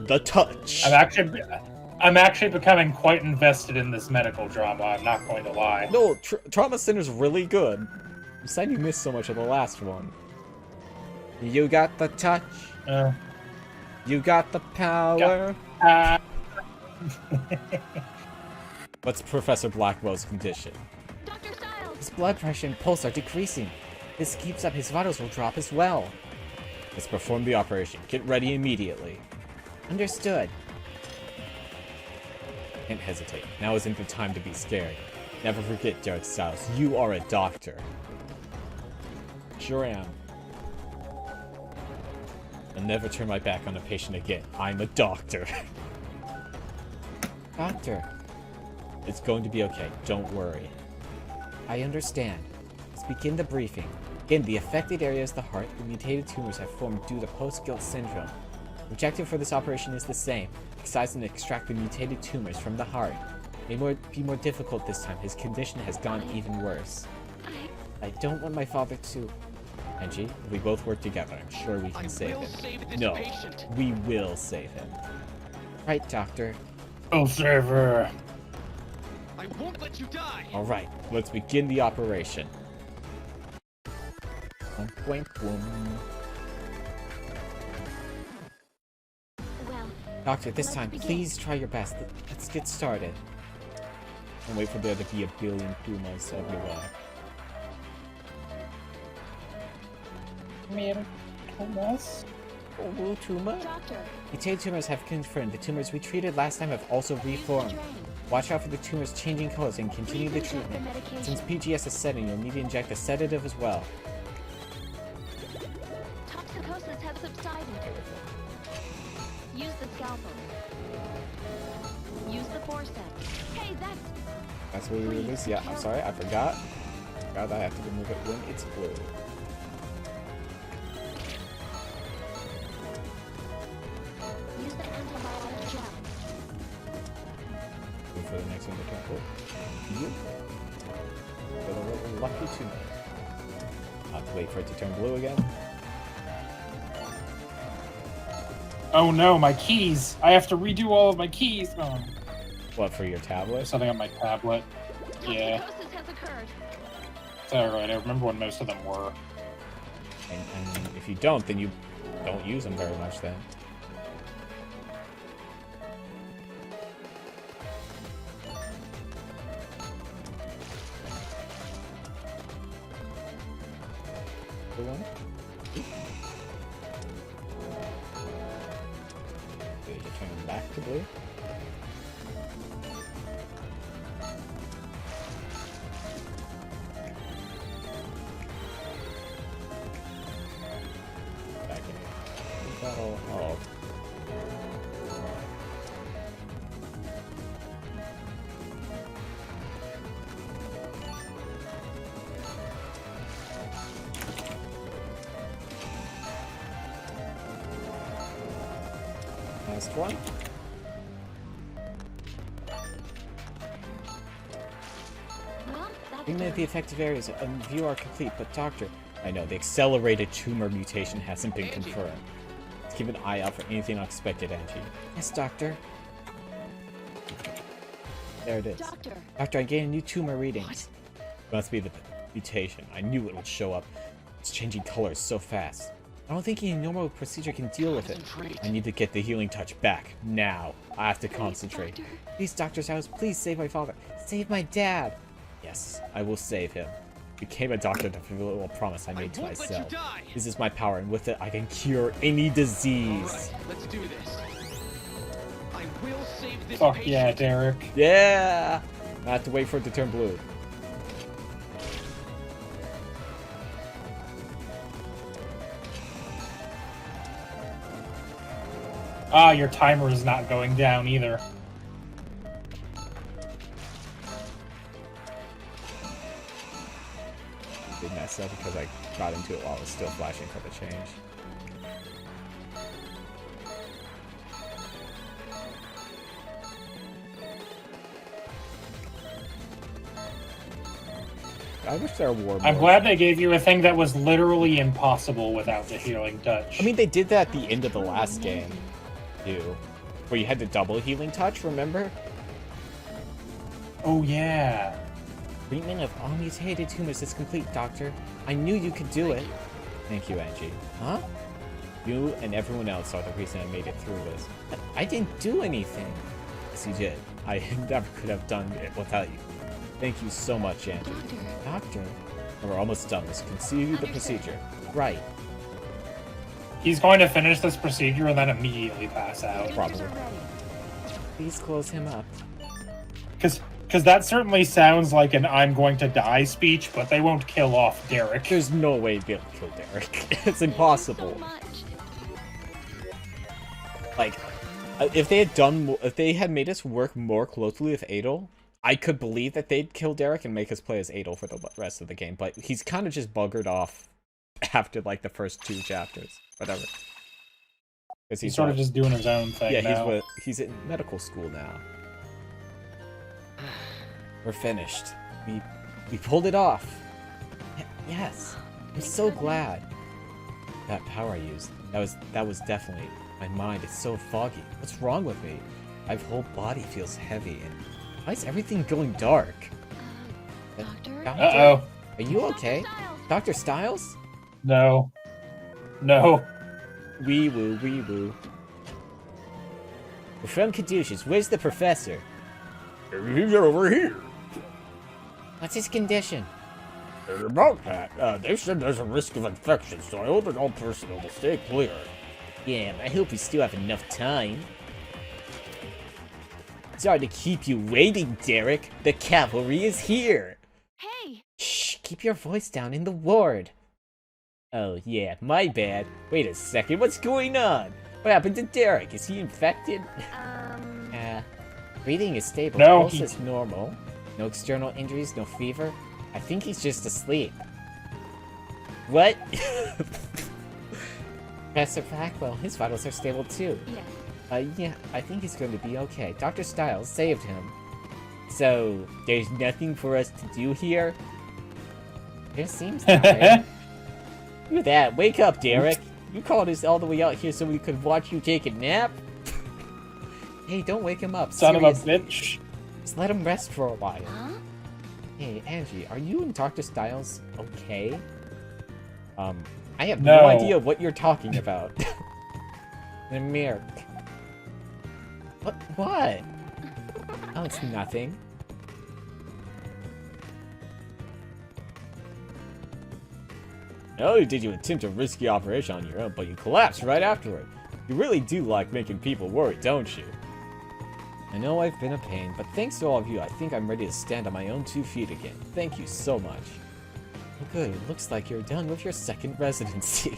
The touch. I'm actually becoming quite invested in this medical drama. I'm not going to lie. No, Trauma Center's really good. I'm sad you missed so much of the last one. You got the touch. You got the power. What's Professor Blackwell's condition? Dr. Styles! His blood pressure and pulse are decreasing. If this keeps up, his vitals will drop as well. Let's perform the operation. Get ready immediately. Understood. Can't hesitate. Now isn't the time to be scared. Never forget, Derek Styles, you are a doctor. Sure am. I'll never turn my back on a patient again. I'm a doctor. Doctor. It's going to be okay. Don't worry. I understand. Let's begin the briefing. In the affected area is the heart. The mutated tumors have formed due to post-guilt syndrome. The objective for this operation is the same. Excise and extract the mutated tumors from the heart. It may be more difficult this time. His condition has gone even worse. I don't want my father to... Angie, if we both work together, I'm sure we can save him. Save this No, patient. we will save him. Right, Doctor. Oh, server. I won't let you die. Alright, let's begin the operation. Doctor, this time, please try your best. Let's get started. And wait for there to be a billion pumas everywhere. Tuma? Doctor, Mutated tumors have confirmed the tumors we treated last time have also reformed. Watch out for the tumors changing colors and continue the treatment. Since PGS is setting, you'll need to inject a sedative as well. toxicosis has subsided. Use the scalpel. Use the forceps. Hey, That's what we release. Yeah, I'm sorry, I forgot. I have to remove it when it's blue. use the antibiotic gel. Wait for the next one to turn blue. Beautiful. For the little lucky tumor. I'll have to wait for it to turn blue again. Oh no, my keys! I have to redo all of my keys! Oh, What, for your tablet? something on my tablet. Yeah, Toxicosis has occurred. it's alright. I remember when most of them were. And if you don't, then you don't use them very much then. The one? Did you turn them back to blue? Back in. Oh. Last one. Well, that's Treatment of the affected areas and view are complete, but doctor, I know the accelerated tumor mutation hasn't been Angie. confirmed. Let's keep an eye out for anything unexpected, Angie. Yes, doctor. There it is. Doctor. Doctor, I gained new tumor readings. Must be the mutation. I knew it would show up. It's changing colors so fast. I don't think any normal procedure can deal with it. Concentrate. I need to get the healing touch back, now. I have to concentrate. Doctor. Please, Dr. Stiles, please save my father. Save my dad. Yes, I will save him. Became a doctor to fulfill a promise I made to won't let you myself. die. This is my power, and with it, I can cure any disease. Alright, let's do this. I will save this Fuck patient. yeah, Derek. Yeah! I have to wait for it to turn blue. Ah, your timer is not going down either. Did mess up because I got into it while it was still flashing for the change. I wish there were more. I'm glad they gave you a thing that was literally impossible without the healing touch. I mean, they did that at the end of the last game, too. Where you had the double healing touch, remember? Oh yeah. Treatment of all mutated tumors is complete, Doctor. I knew you could do it. Thank you, Angie. Huh? You and everyone else are the reason I made it through this. I didn't do anything. Yes, you did. I never could have done it without you. Thank you so much, Angie. Doctor? We're almost done. Let's continue the procedure. Right. He's going to finish this procedure and then immediately pass out. Probably. Please close him up. Because that certainly sounds like an I'm going to die speech, but they won't kill off Derek. There's no way to be able to kill Derek. It's So impossible. much. Like, if they had done, if they had made us work more closely with Adol, I could believe that they'd kill Derek and make us play as Adol for the rest of the game. But he's kind of just buggered off after like the first 2 chapters, whatever. Because He's sort of just doing his own thing yeah, now. he's in medical school now. We're finished. We pulled it off. Yes, I'm so glad. That power I used, that was definitely. My mind is so foggy. What's wrong with me? My whole body feels heavy, and why is everything going dark? Doctor? Uh-oh. Are you okay, Styles. Dr. Stiles? No. No. Wee woo, wee woo. We're from Caduceus. Where's the professor? He's over here. What's his condition? About that, they said there's a risk of infection, so I ordered all personnel to stay clear. Yeah, I hope we still have enough time. Sorry to keep you waiting, Derek. The cavalry is here. Hey! Shh, keep your voice down in the ward. Oh, yeah, my bad. Wait a second, what's going on? What happened to Derek? Is he infected? Breathing is stable. No, Pulse is normal. No external injuries, no fever. I think he's just asleep. What? Professor Blackwell, his vitals are stable too. Yes. Yeah, I think he's going to be okay. Dr. Stiles saved him. So, there's nothing for us to do here? There seems that way. Look at that. Wake up, Derek. You called us all the way out here so we could watch you take a nap? Hey, don't wake him up. Son of a Seriously. bitch. Just let him rest for a while. Huh? Hey, Angie, are you and Dr. Stiles okay? I have No. no idea what you're talking about. Namir. What? Oh, it's nothing. Not only did you attempt a risky operation on your own, but you collapsed right afterward. You really do like making people worry, don't you? I know I've been a pain, but thanks to all of you, I think I'm ready to stand on my own 2 feet again. Thank you so much. Oh good, it looks like you're done with your second residency.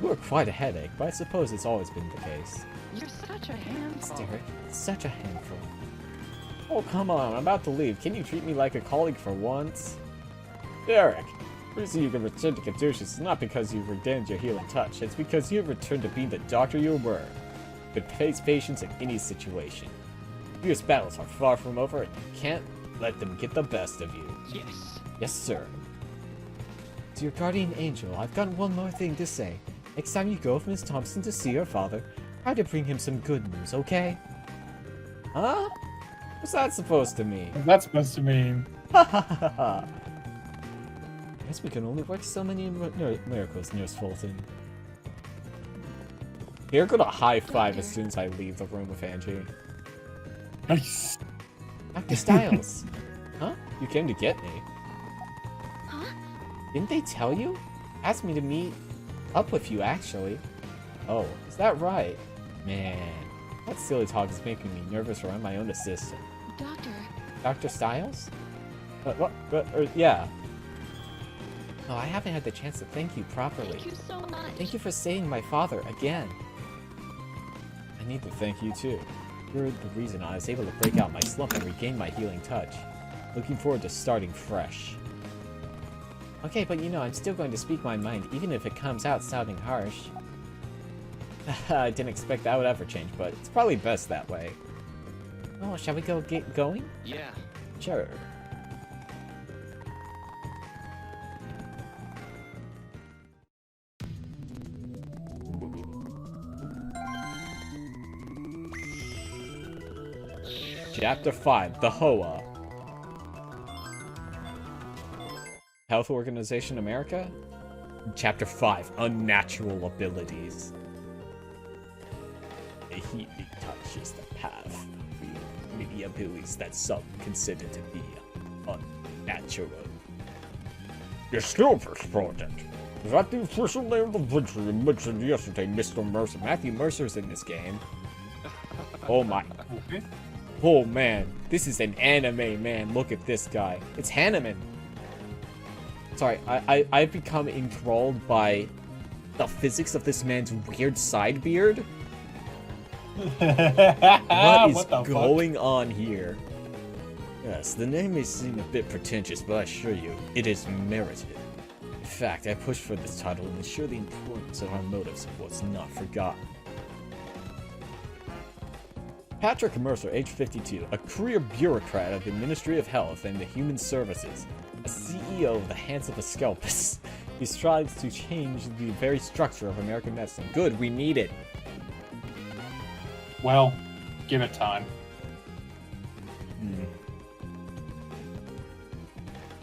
You are quite a headache, but I suppose it's always been the case. You're such a handful. Derek, such a handful. Oh, come on, I'm about to leave. Can you treat me like a colleague for once? Derek, the reason you can return to Caduceus is not because you've regained your healing touch. It's because you've returned to being the doctor you were. You could face patients in any situation. Fierce battles are far from over, and you can't let them get the best of you. Yes. Yes, sir. To your guardian angel, I've got one more thing to say. Next time you go with Miss Thompson to see her father, try to bring him some good news, okay? Huh? What's that supposed to mean? What's that supposed to mean? Ha ha ha ha! Guess we can only work so many miracles, Nurse Fulton. You're gonna high five as soon as I leave the room with Angie. Nice. Dr. Stiles! Huh? You came to get me. Huh? Didn't they tell you? Asked me to meet up with you, actually. Oh, is that right? Man, that silly talk is making me nervous around my own assistant. Doctor. Dr. Stiles? Yeah. Oh, I haven't had the chance to thank you properly. Thank you so much. Thank you for saving my father again. I need to thank you too. You're the reason I was able to break out my slump and regain my healing touch. Looking forward to starting fresh. Okay, but you know, I'm still going to speak my mind, even if it comes out sounding harsh. I didn't expect that would ever change, but it's probably best that way. Oh, shall we get going? Yeah. Sure. Chapter 5, The HOA. Health Organization America? Chapter 5, Unnatural Abilities. A healing touch is the path to many abilities that some consider to be unnatural. Your skill first project. Is that the official name of the venture you mentioned yesterday, Mr. Mercer? Matthew Mercer's in this game. Oh my. Okay. Oh man, this is an anime, man. Look at this guy. It's Hanneman. Sorry, I've become enthralled by the physics of this man's weird side beard. What is going on here? Yes, the name may seem a bit pretentious, but I assure you, it is merited. In fact, I pushed for this title and ensure the importance of our motives was not forgotten. Patrick Mercer, age 52, a career bureaucrat of the Ministry of Health and the Human Services, a CEO of the Hands of a Scalpus. He strives to change the very structure of American medicine. Good, we need it. Well, give it time.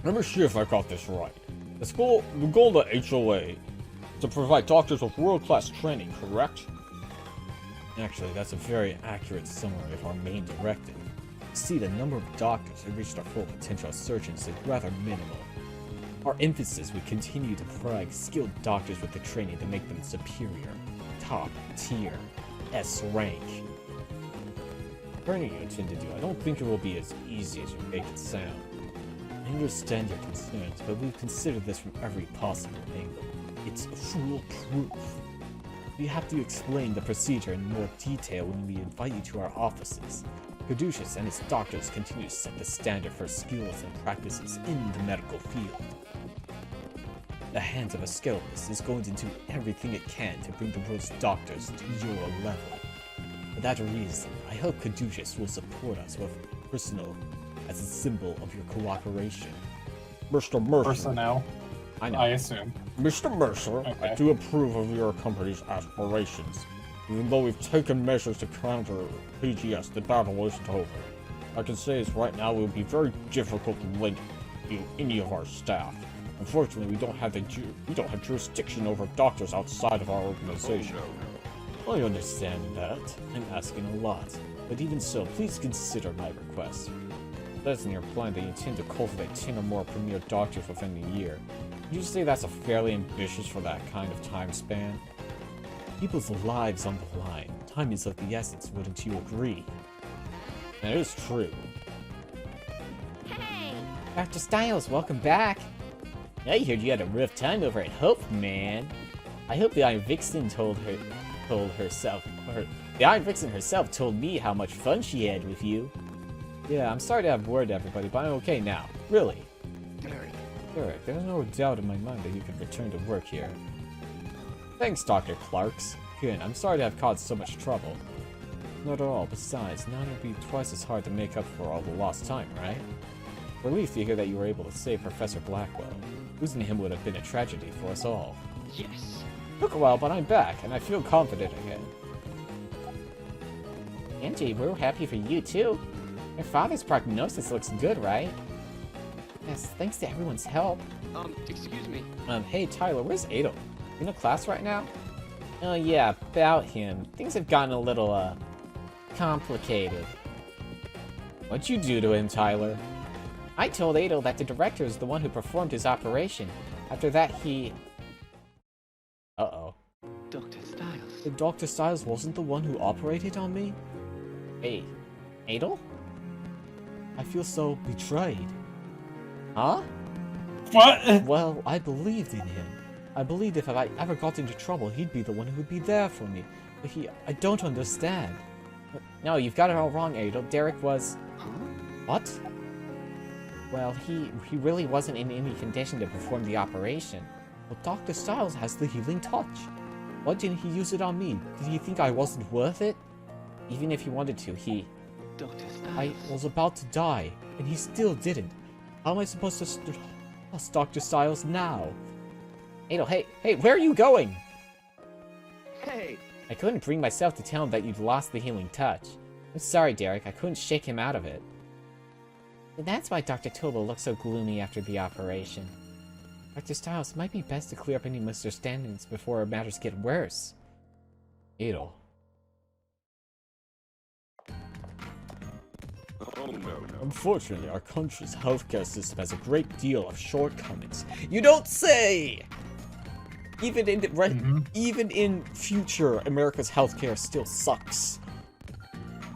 Let me see if I got this right. The goal of the HOA is to provide doctors with world-class training, correct? Actually, that's a very accurate summary of our main directive. See, the number of doctors who reached our full potential as surgeons is rather minimal. Our emphasis would continue to provide skilled doctors with the training to make them superior, top tier, S rank. Training you intend to do, I don't think it will be as easy as you make it sound. I understand your concerns, but we've considered this from every possible angle. It's foolproof. We have to explain the procedure in more detail when we invite you to our offices. Caduceus and his doctors continue to set the standard for skills and practices in the medical field. The Hands of a Scalpus is going to do everything it can to bring the world's doctors to your level. For that reason, I hope Caduceus will support us with personnel as a symbol of your cooperation. Mr. Mercer. Personnel, I know. I assume. Mr. Mercer, I Okay. do approve of your company's aspirations. Even though we've taken measures to counter PGS, the battle isn't over. I can say is right now it would be very difficult to link any of our staff. Unfortunately, we don't have jurisdiction over doctors outside of our organization. I understand that. I'm asking a lot. But even so, please consider my request. That's in your plan that you intend to cultivate 10 or more premier doctors within a year. Would you say that's a fairly ambitious for that kind of time span? People's lives on the line. Time is of the essence, wouldn't you agree? That is true. Hey! Dr. Styles, welcome back. I heard you had a rough time over at Hope, man. I hope the Iron Vixen told herself told me how much fun she had with you. Yeah, I'm sorry to have word to everybody, but I'm okay now. Really. Derek, there's no doubt in my mind that you can return to work here. Thanks, Dr. Clarks. Good, I'm sorry to have caused so much trouble. Not at all. Besides, now it'll be twice as hard to make up for all the lost time, right? Relief to hear that you were able to save Professor Blackwell. Losing him would have been a tragedy for us all. Yes. Took a while, but I'm back, and I feel confident again. Angie, we're happy for you too. Your father's prognosis looks good, right? Yes, thanks to everyone's help. Excuse me. Hey Tyler, where's Adel? You in a class right now? Oh yeah, about him. Things have gotten a little, complicated. What'd you do to him, Tyler? I told Adel that the director is the one who performed his operation. After that, he... Uh-oh. Dr. Styles. Dr. Styles wasn't the one who operated on me? Hey, Adel? I feel so betrayed. Huh? What? Well, I believed in him. I believed if I ever got into trouble, he'd be the one who would be there for me. But I don't understand. No, you've got it all wrong, Adel. Derek was... Huh? What? Well, he really wasn't in any condition to perform the operation. Well, Dr. Styles has the healing touch. Why didn't he use it on me? Did he think I wasn't worth it? Even if he wanted to, Dr. Styles. I was about to die, and he still didn't. How am I supposed to trust Dr. Styles now? Adel, hey, where are you going? Hey! I couldn't bring myself to tell him that you'd lost the healing touch. I'm sorry, Derek, I couldn't shake him out of it. And that's why Dr. Toba looked so gloomy after the operation. Dr. Styles, it might be best to clear up any misunderstandings before matters get worse. Adel. Unfortunately, our country's healthcare system has a great deal of shortcomings. You don't say! Even in future, America's healthcare still sucks.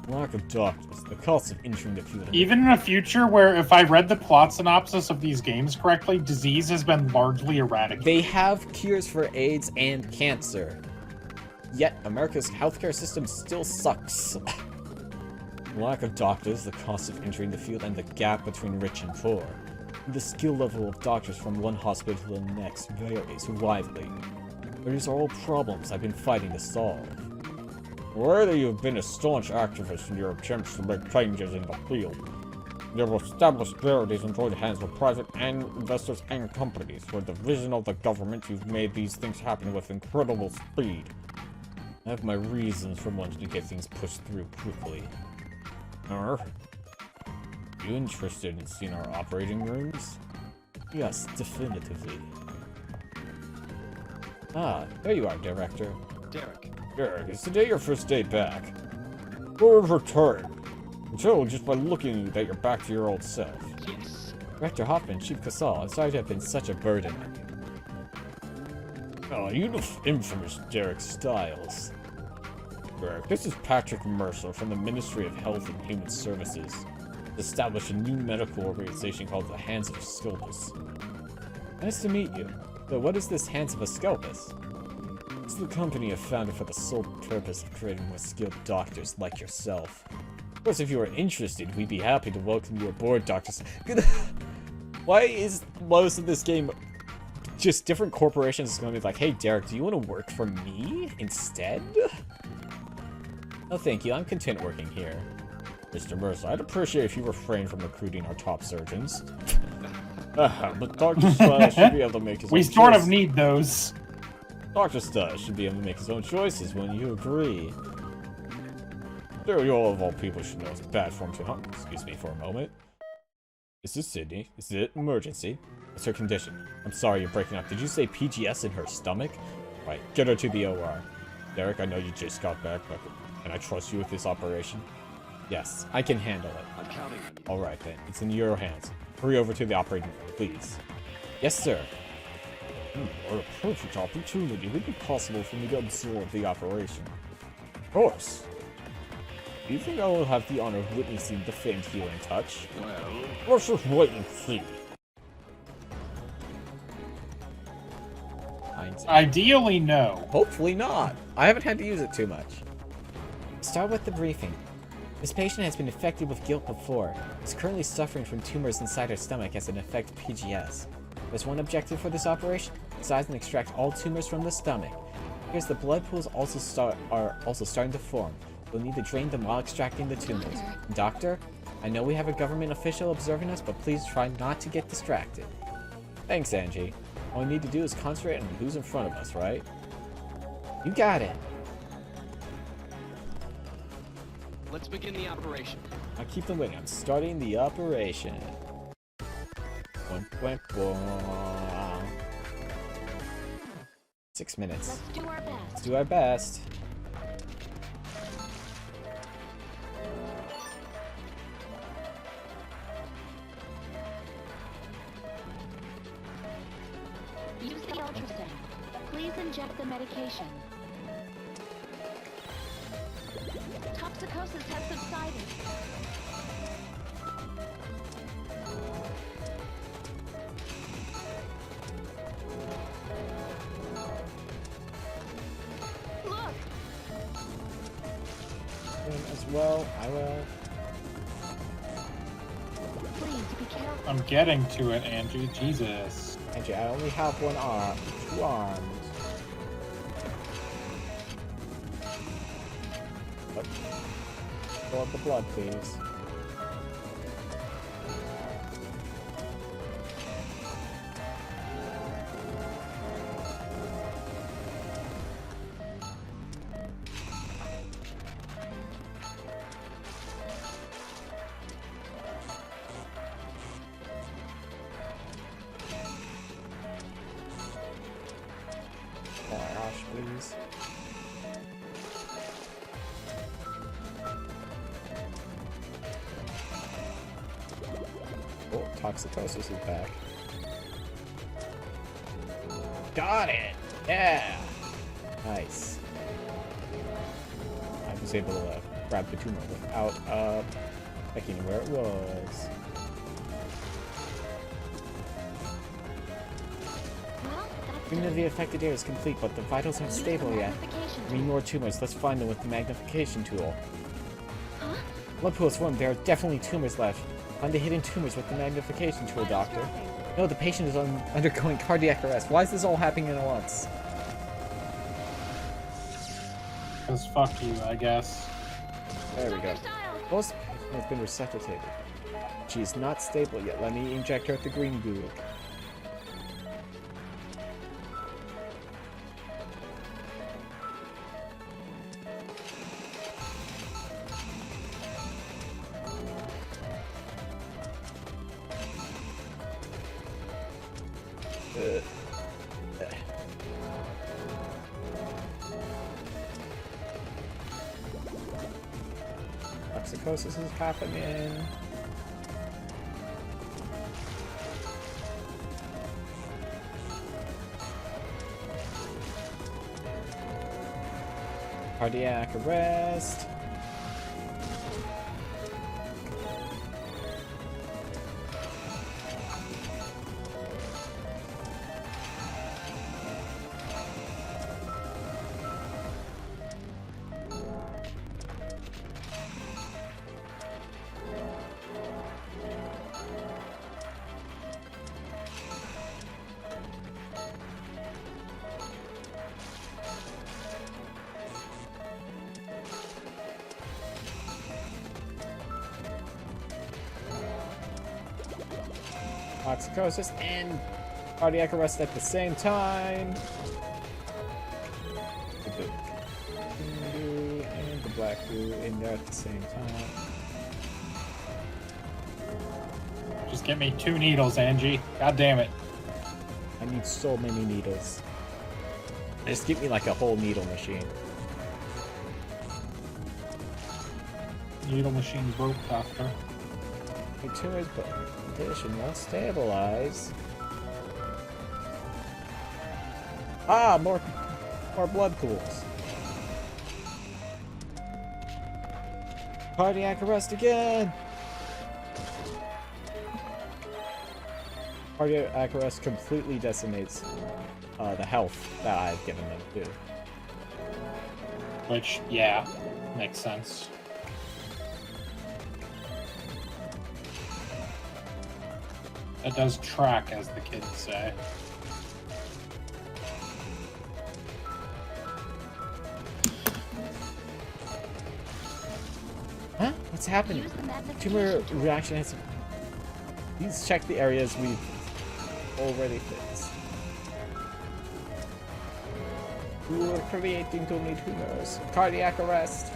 Lack of doctors, the cost of entering the field. Even in a future where, if I read the plot synopsis of these games correctly, disease has been largely eradicated. They have cures for AIDS and cancer. Yet, America's healthcare system still sucks. Lack of doctors, the cost of entering the field, and the gap between rich and poor. The skill level of doctors from one hospital to the next varies widely. These are all problems I've been fighting to solve. Whether you've been a staunch activist in your attempts to make changes in the field, your established priorities enjoy the hands of private and investors and companies. For the vision of the government, you've made these things happen with incredible speed. I have my reasons for wanting to get things pushed through quickly. You interested in seeing our operating rooms? Yes, definitively. Ah, there you are, Director. Derek, Derek, is today your first day back? Or return? Until just by looking that you're back to your old self. Yes. Director Hoffman, Chief Casal, I'm sorry to have been such a burden on you. Oh, you the infamous Derek Stiles. Derek, this is Patrick Mercer from the Ministry of Health and Human Services. Established a new medical organization called the Hands of Scopus. Nice to meet you. But what is this Hands of a Scopus? It's the company I founded for the sole purpose of creating more skilled doctors like yourself. Of course, if you are interested, we'd be happy to welcome you aboard, Dr. Why is most of this game just different corporations going to be like, hey, Derek, do you want to work for me instead? No thank you, I'm content working here. Mr. Mercer, I'd appreciate if you refrained from recruiting our top surgeons. But Dr. Stiles should be able to make his own We sort of choices. need those. Dr. Stiles should be able to make his own choices when you agree. Sure, you all of all people should know it's bad form to excuse me for a moment. This is Sydney. Is it emergency? What's her condition? I'm sorry you're breaking up. Did you say PGS in her stomach? Right, get her to the OR. Derek, I know you just got back, but can I trust you with this operation? Yes, I can handle it. I'm counting on you. Alright then, it's in your hands. Hurry over to the operating room, please. Yes, sir. What a perfect opportunity. Would it be possible for me to absorb the operation? Of course. Do you think I will have the honor of witnessing the famed healing touch? Well, Let's just wait and see. Ideally, no. Hopefully not. I haven't had to use it too much. Start with the briefing. This patient has been infected with guilt before. Is currently suffering from tumors inside her stomach as an effect of PGS. There's one objective for this operation: size and extract all tumors from the stomach. Here's the blood pools are also starting to form. We'll need to drain them while extracting the tumors. Doctor, I know we have a government official observing us, but please try not to get distracted. Thanks, Angie. All we need to do is concentrate on who's in front of us, right? You got it. let's begin the operation. I keep them waiting. I'm starting the operation. Boing, boing, boing. 6 minutes. Let's do our best. Let's do our best. Use the ultrasound. Please inject the medication. Toxicosis has subsided. Look! As well, I will. Please be careful. I'm getting to it, Angie. Jesus. Angie, I only have one arm. 2 arms. Fill up the blood, please. Gosh, please. Oh, Toxitosis is back. Got it! Yeah! Nice. I was able to grab the tumor without checking where it was. Well, that's Treatment of the affected area is complete, but the vitals aren't Use stable the yet. magnification We need tool. more tumors. Let's find them with the magnification tool. Huh? Blood pools formed. There are definitely tumors left. Find the hidden tumors with the magnification tool, Doctor. No, the patient is undergoing cardiac arrest. Why is this all happening at once? Because fuck you, I guess. There we go. Dr. Stiles! Most patient has been resuscitated. She is not stable yet. Let me inject her with the green goo. Toxicosis is happening. Cardiac arrest. Toxicosis and cardiac arrest at the same time. And the black goo in there at the same time. Just get me 2 needles, Angie. God damn it. I need so many needles. Just give me like a whole needle machine. Needle machine broke, doctor. The tumor's condition won't stabilize. Ah, more blood pools. Cardiac arrest again. Cardiac arrest completely decimates the health that I've given them too. Which, yeah, makes sense. That does track, as the kids say. Huh? What's happening? Use the Tumor magnification tool. reaction has... Please check the areas we've already fixed. We are creating too many tumors. Cardiac arrest.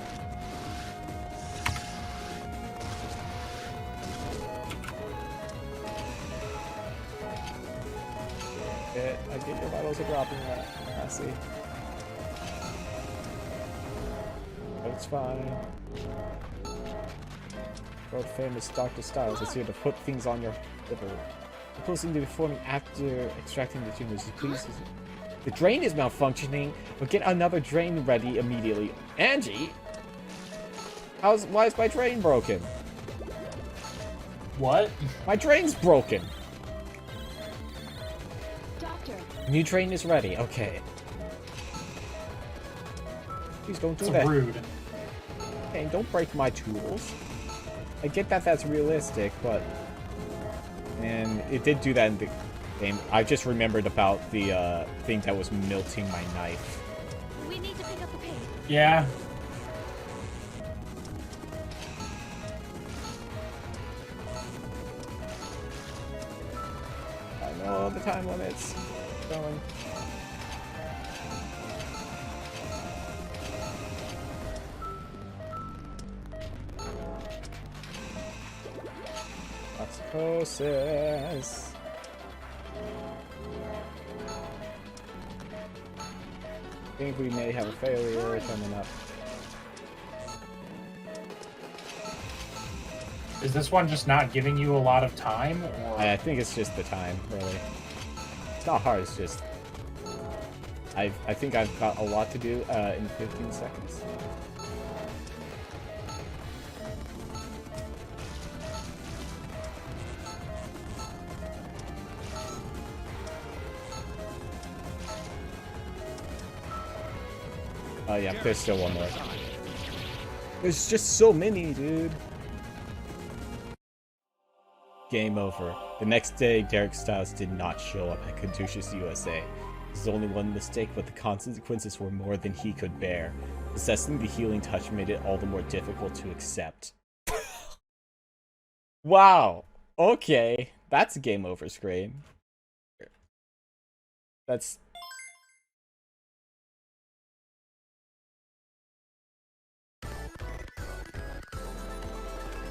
I get your vitals are dropping that. I see. But it's fine. World famous Dr. Styles is here to put things on your liver. Proposing to be performing after extracting the tumors. Please. The drain is malfunctioning, but get another drain ready immediately. Angie? Why is my drain broken? What? My drain's broken. Doctor, New drain is ready. Okay. Please don't do It's that. rude. Hey, don't break my tools. I get that that's realistic, but... And it did do that in the game. I just remembered about the thing that was melting my knife. we need to pick up the pace. Yeah. I know the time limits. Going. Toxicosis. I think we may have a failure coming up. Is this one just not giving you a lot of time, or I think it's just the time, really. It's not hard, it's just... I think I've got a lot to do in 15 seconds. Oh yeah, there's still one more. There's just so many, dude. Game over. The next day, Derek Styles did not show up at Contucious USA. His only one mistake, but the consequences were more than he could bear. Possessing the healing touch made it all the more difficult to accept. Wow. Okay. That's a game over screen. That's...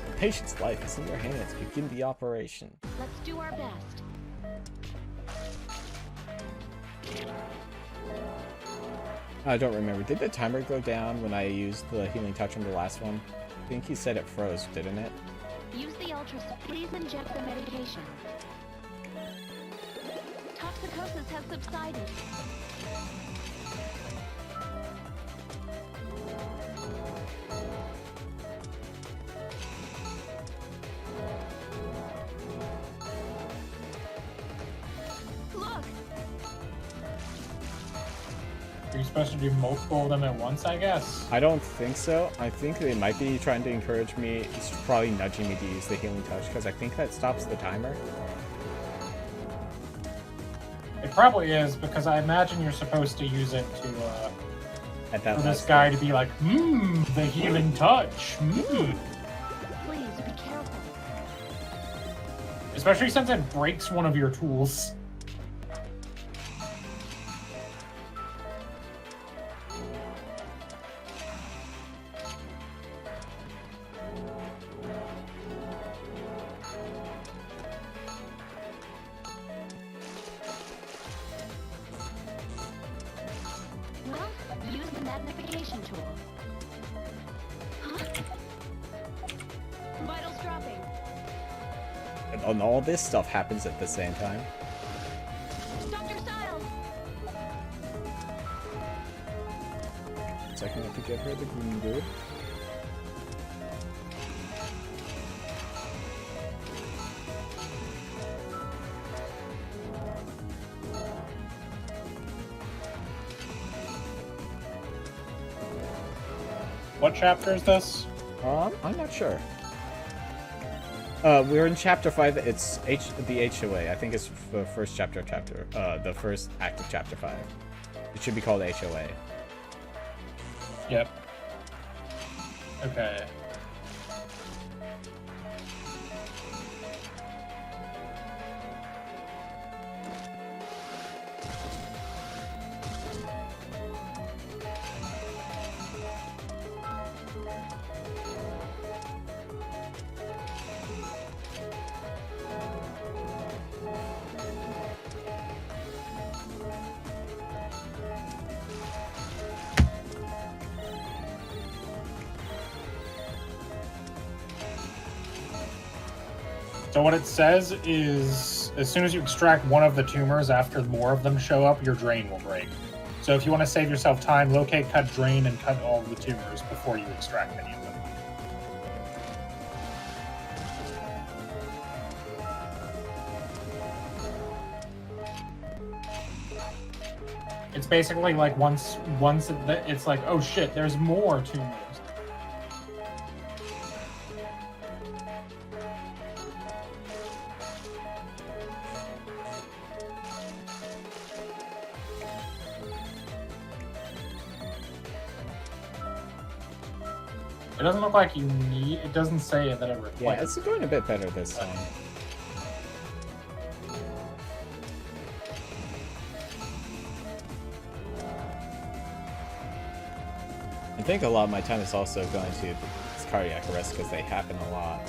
The patient's life is in your hands. Begin the operation. Let's do our best. I don't remember. Did the timer go down when I used the healing touch on the last one? think he said it froze, didn't it? Use the ultrasound. Please inject the medication. Toxicosis has subsided. Look! Are you supposed to do multiple of them at once, I guess? I don't think so. I think they might be trying to encourage me, it's probably nudging me to use the healing touch, because I think that stops the timer. It probably is, because I imagine you're supposed to use it to, At that for this last guy stage. to be like, the healing touch. Please be careful. Especially since it breaks one of your tools. Well, use the magnification tool. Huh? Vitals dropping. And all this stuff happens at the same time. Dr. Styles! Second, I have to give her the green dude. What chapter is this? I'm not sure. We're in chapter 5. It's the HOA. I think it's the first chapter. The first act of chapter 5. It should be called HOA. Yep. Okay. So what it says is, as soon as you extract one of the tumors after more of them show up, your drain will break. So if you want to save yourself time, locate, cut, drain, and cut all of the tumors before you extract any of them. It's basically like once it's like, oh shit, there's more tumors. It doesn't look like you need. It doesn't say that it requires. Yeah, it's doing a bit better this time. I think a lot of my time is also going to this cardiac arrest because they happen a lot.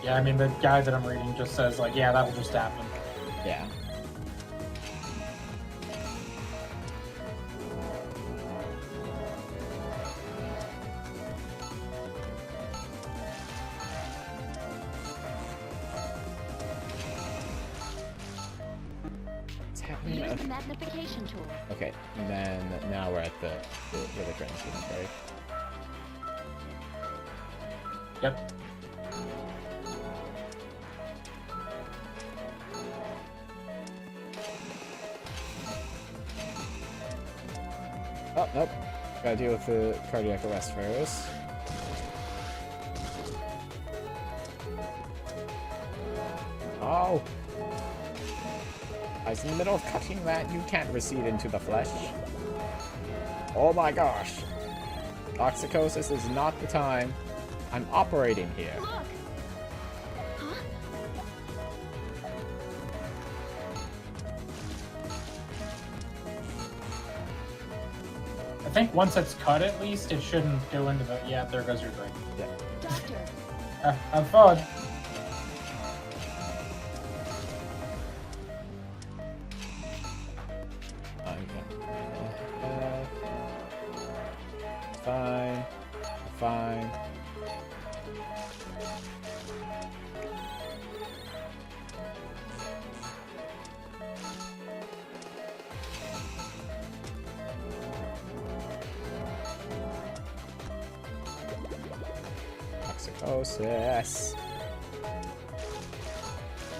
Yeah, I mean the guide that I'm reading just says like, yeah, that will just happen. Yeah. What's happening? Use the magnification tool. Okay, and then now we're at the where the drain is, right? Yep. Oh, nope. Gotta deal with the cardiac arrest first. Oh! I was in the middle of cutting that. You can't recede into the flesh. Oh my gosh. Toxicosis is not the time. I'm operating here. Look! Huh? I think once it's cut, at least it shouldn't go into the. Yeah, there goes your drain. Doctor! Have fun. Fine. Process.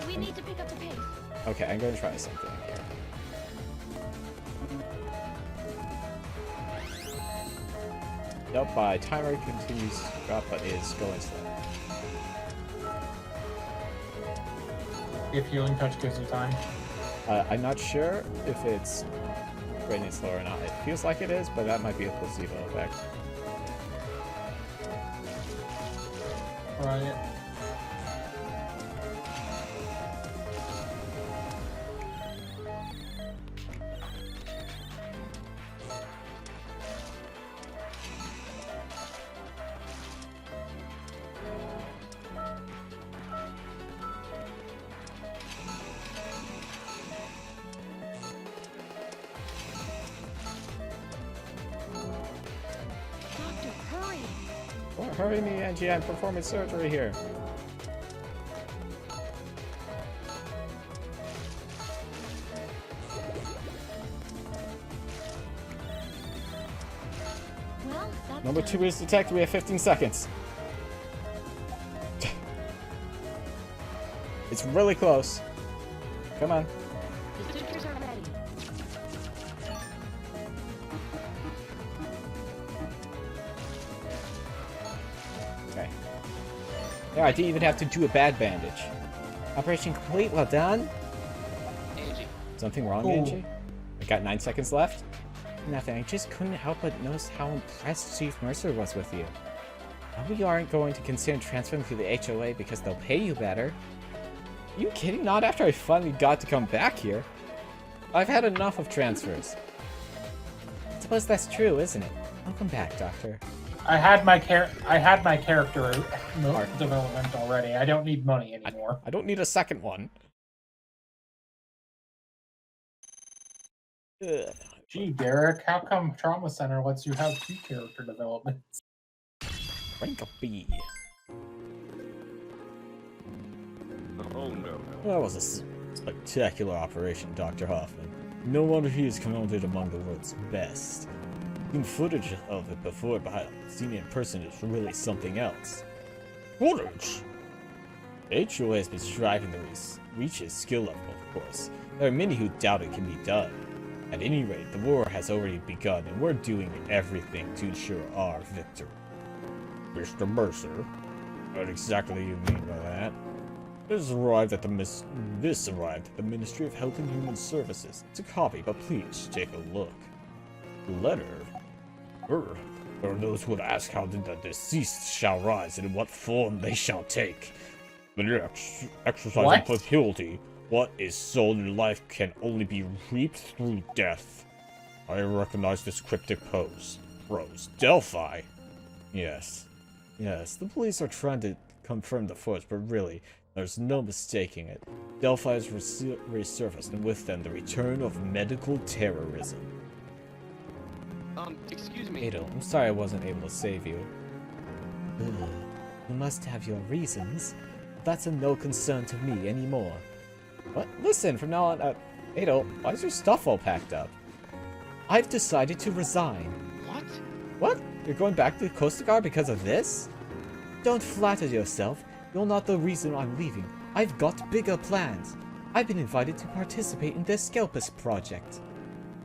We need to pick up the pace. Okay, I'm gonna try something here. Nope, my timer continues to drop, but is going slow. If healing touch gives you time. I'm not sure if it's raining slow or not. It feels like it is, but that might be a placebo effect. Right. Doctor, hurry. Oh, hurry me, Angie, I'm performing surgery here. Well, that's Number done. 2 is detected. We have 15 seconds. It's really close. Come on. The sutures are ready. Okay. There, I didn't even have to do a bad bandage. Operation complete. Well done. Angie, Something wrong, Ooh. Angie? I got 9 seconds left. Nothing. I just couldn't help but notice how impressed Chief Mercer was with you. I hope you aren't going to consider transferring to the HOA because they'll pay you better. Are you kidding? Not after I finally got to come back here. I've had enough of transfers. I suppose that's true, isn't it? Welcome back, Doctor. I had my character development already. I don't need money anymore. I don't need a second one. Ugh. Gee, Derek, how come Trauma Center lets you have 2 character developments? Rank a B. oh no. That was a spectacular operation, Dr. Hoffman. No wonder he is counted among the world's best. Seeing footage of it before, but seeing it in person is really something else. Footage? HOA has been striving to reach his skill level, of course. There are many who doubt it can be done. At any rate, the war has already begun, and we're doing everything to ensure our victory. Mr. Mercer, what exactly do you mean by that? This arrived at the Ministry of Health and Human Services. It's a copy, but please take a look. The letter. There are those who would ask how the deceased shall rise and in what form they shall take. When you're exercising What? fertility, what is sown in life can only be reaped through death. I recognize this cryptic prose. Delphi? Yes. Yes, the police are trying to confirm the footage, but really, there's no mistaking it. Delphi has resurfaced, and with them, the return of medical terrorism. Excuse me. Ada, I'm sorry I wasn't able to save you. Ugh, you must have your reasons. That's of no concern to me anymore. What? Listen, from now on, Ada, why is your stuff all packed up? I've decided to resign. What? What? You're going back to the Coast Guard because of this? Don't flatter yourself. You're not the reason I'm leaving. I've got bigger plans. I've been invited to participate in the Scalpus project.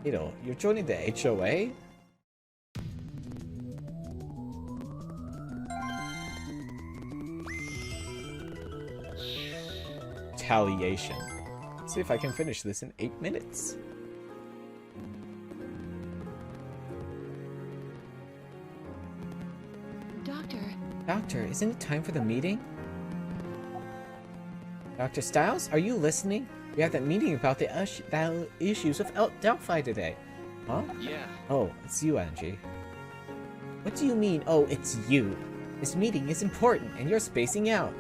You're joining the HOA? Retaliation. Let's see if I can finish this in 8 minutes. Doctor, isn't it time for the meeting? Dr. Stiles, are you listening? We have that meeting about the issues of Delphi today. Huh? Yeah. Oh, it's you, Angie. What do you mean, oh, it's you? This meeting is important, and you're spacing out.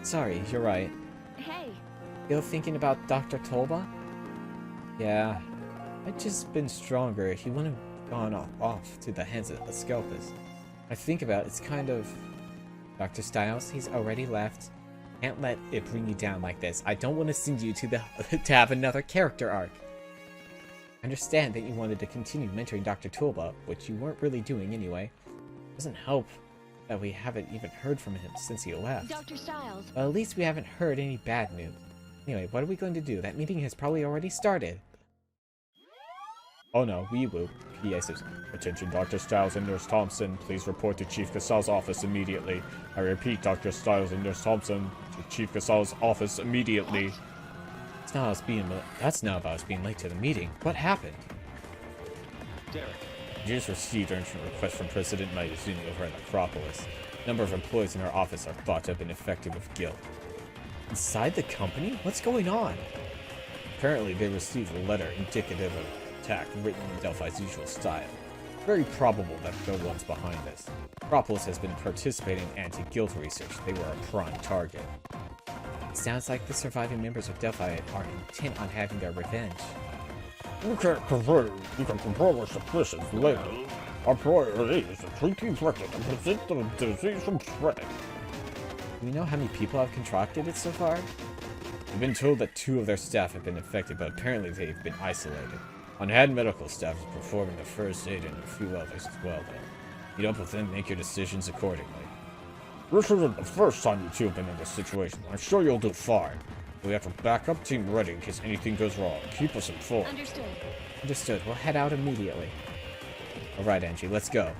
Sorry, you're right. Hey. You're thinking about Dr. Tolba? Yeah. I'd just been stronger. He wouldn't have gone off to the hands of the Scalpus. I think about it, it's kind of... Dr. Stiles, he's already left. Can't let it bring you down like this. I don't want to send you to to have another character arc. I understand that you wanted to continue mentoring Dr. Tulba, which you weren't really doing anyway. Doesn't help that we haven't even heard from him since he left. Dr. Styles, Well, at least we haven't heard any bad news. Anyway, what are we going to do? That meeting has probably already started. Oh no, we will. PA says, "Attention, Dr. Styles and Nurse Thompson. Please report to Chief Gasal's office immediately. I repeat, Dr. Styles and Nurse Thompson, to Chief Gasal's office immediately." That's not about us being late to the meeting. What happened? Derek, We just received an urgent request from President Mayuzumi over at Acropolis. A number of employees in our office are thought to have been infected with guilt. Inside the company? What's going on? Apparently, they received a letter indicative of attack written in Delphi's usual style. Very probable that they're the ones behind this. Acropolis has been participating in anti-guilt research. They were a prime target. It sounds like the surviving members of Delphi are intent on having their revenge. We can control our suspicions later. Our priority is to treat the infected and prevent the disease from spreading. Do we know how many people have contracted it so far? We've been told that 2 of their staff have been infected, but apparently they've been isolated. Unhead medical staff is performing the first aid and a few others as well, though. Meet up with them and make your decisions accordingly. This isn't the first time you 2 have been in this situation. I'm sure you'll do fine. We have a backup team ready in case anything goes wrong. Keep us informed. understood. Understood. We'll head out immediately. Alright, Angie, let's go.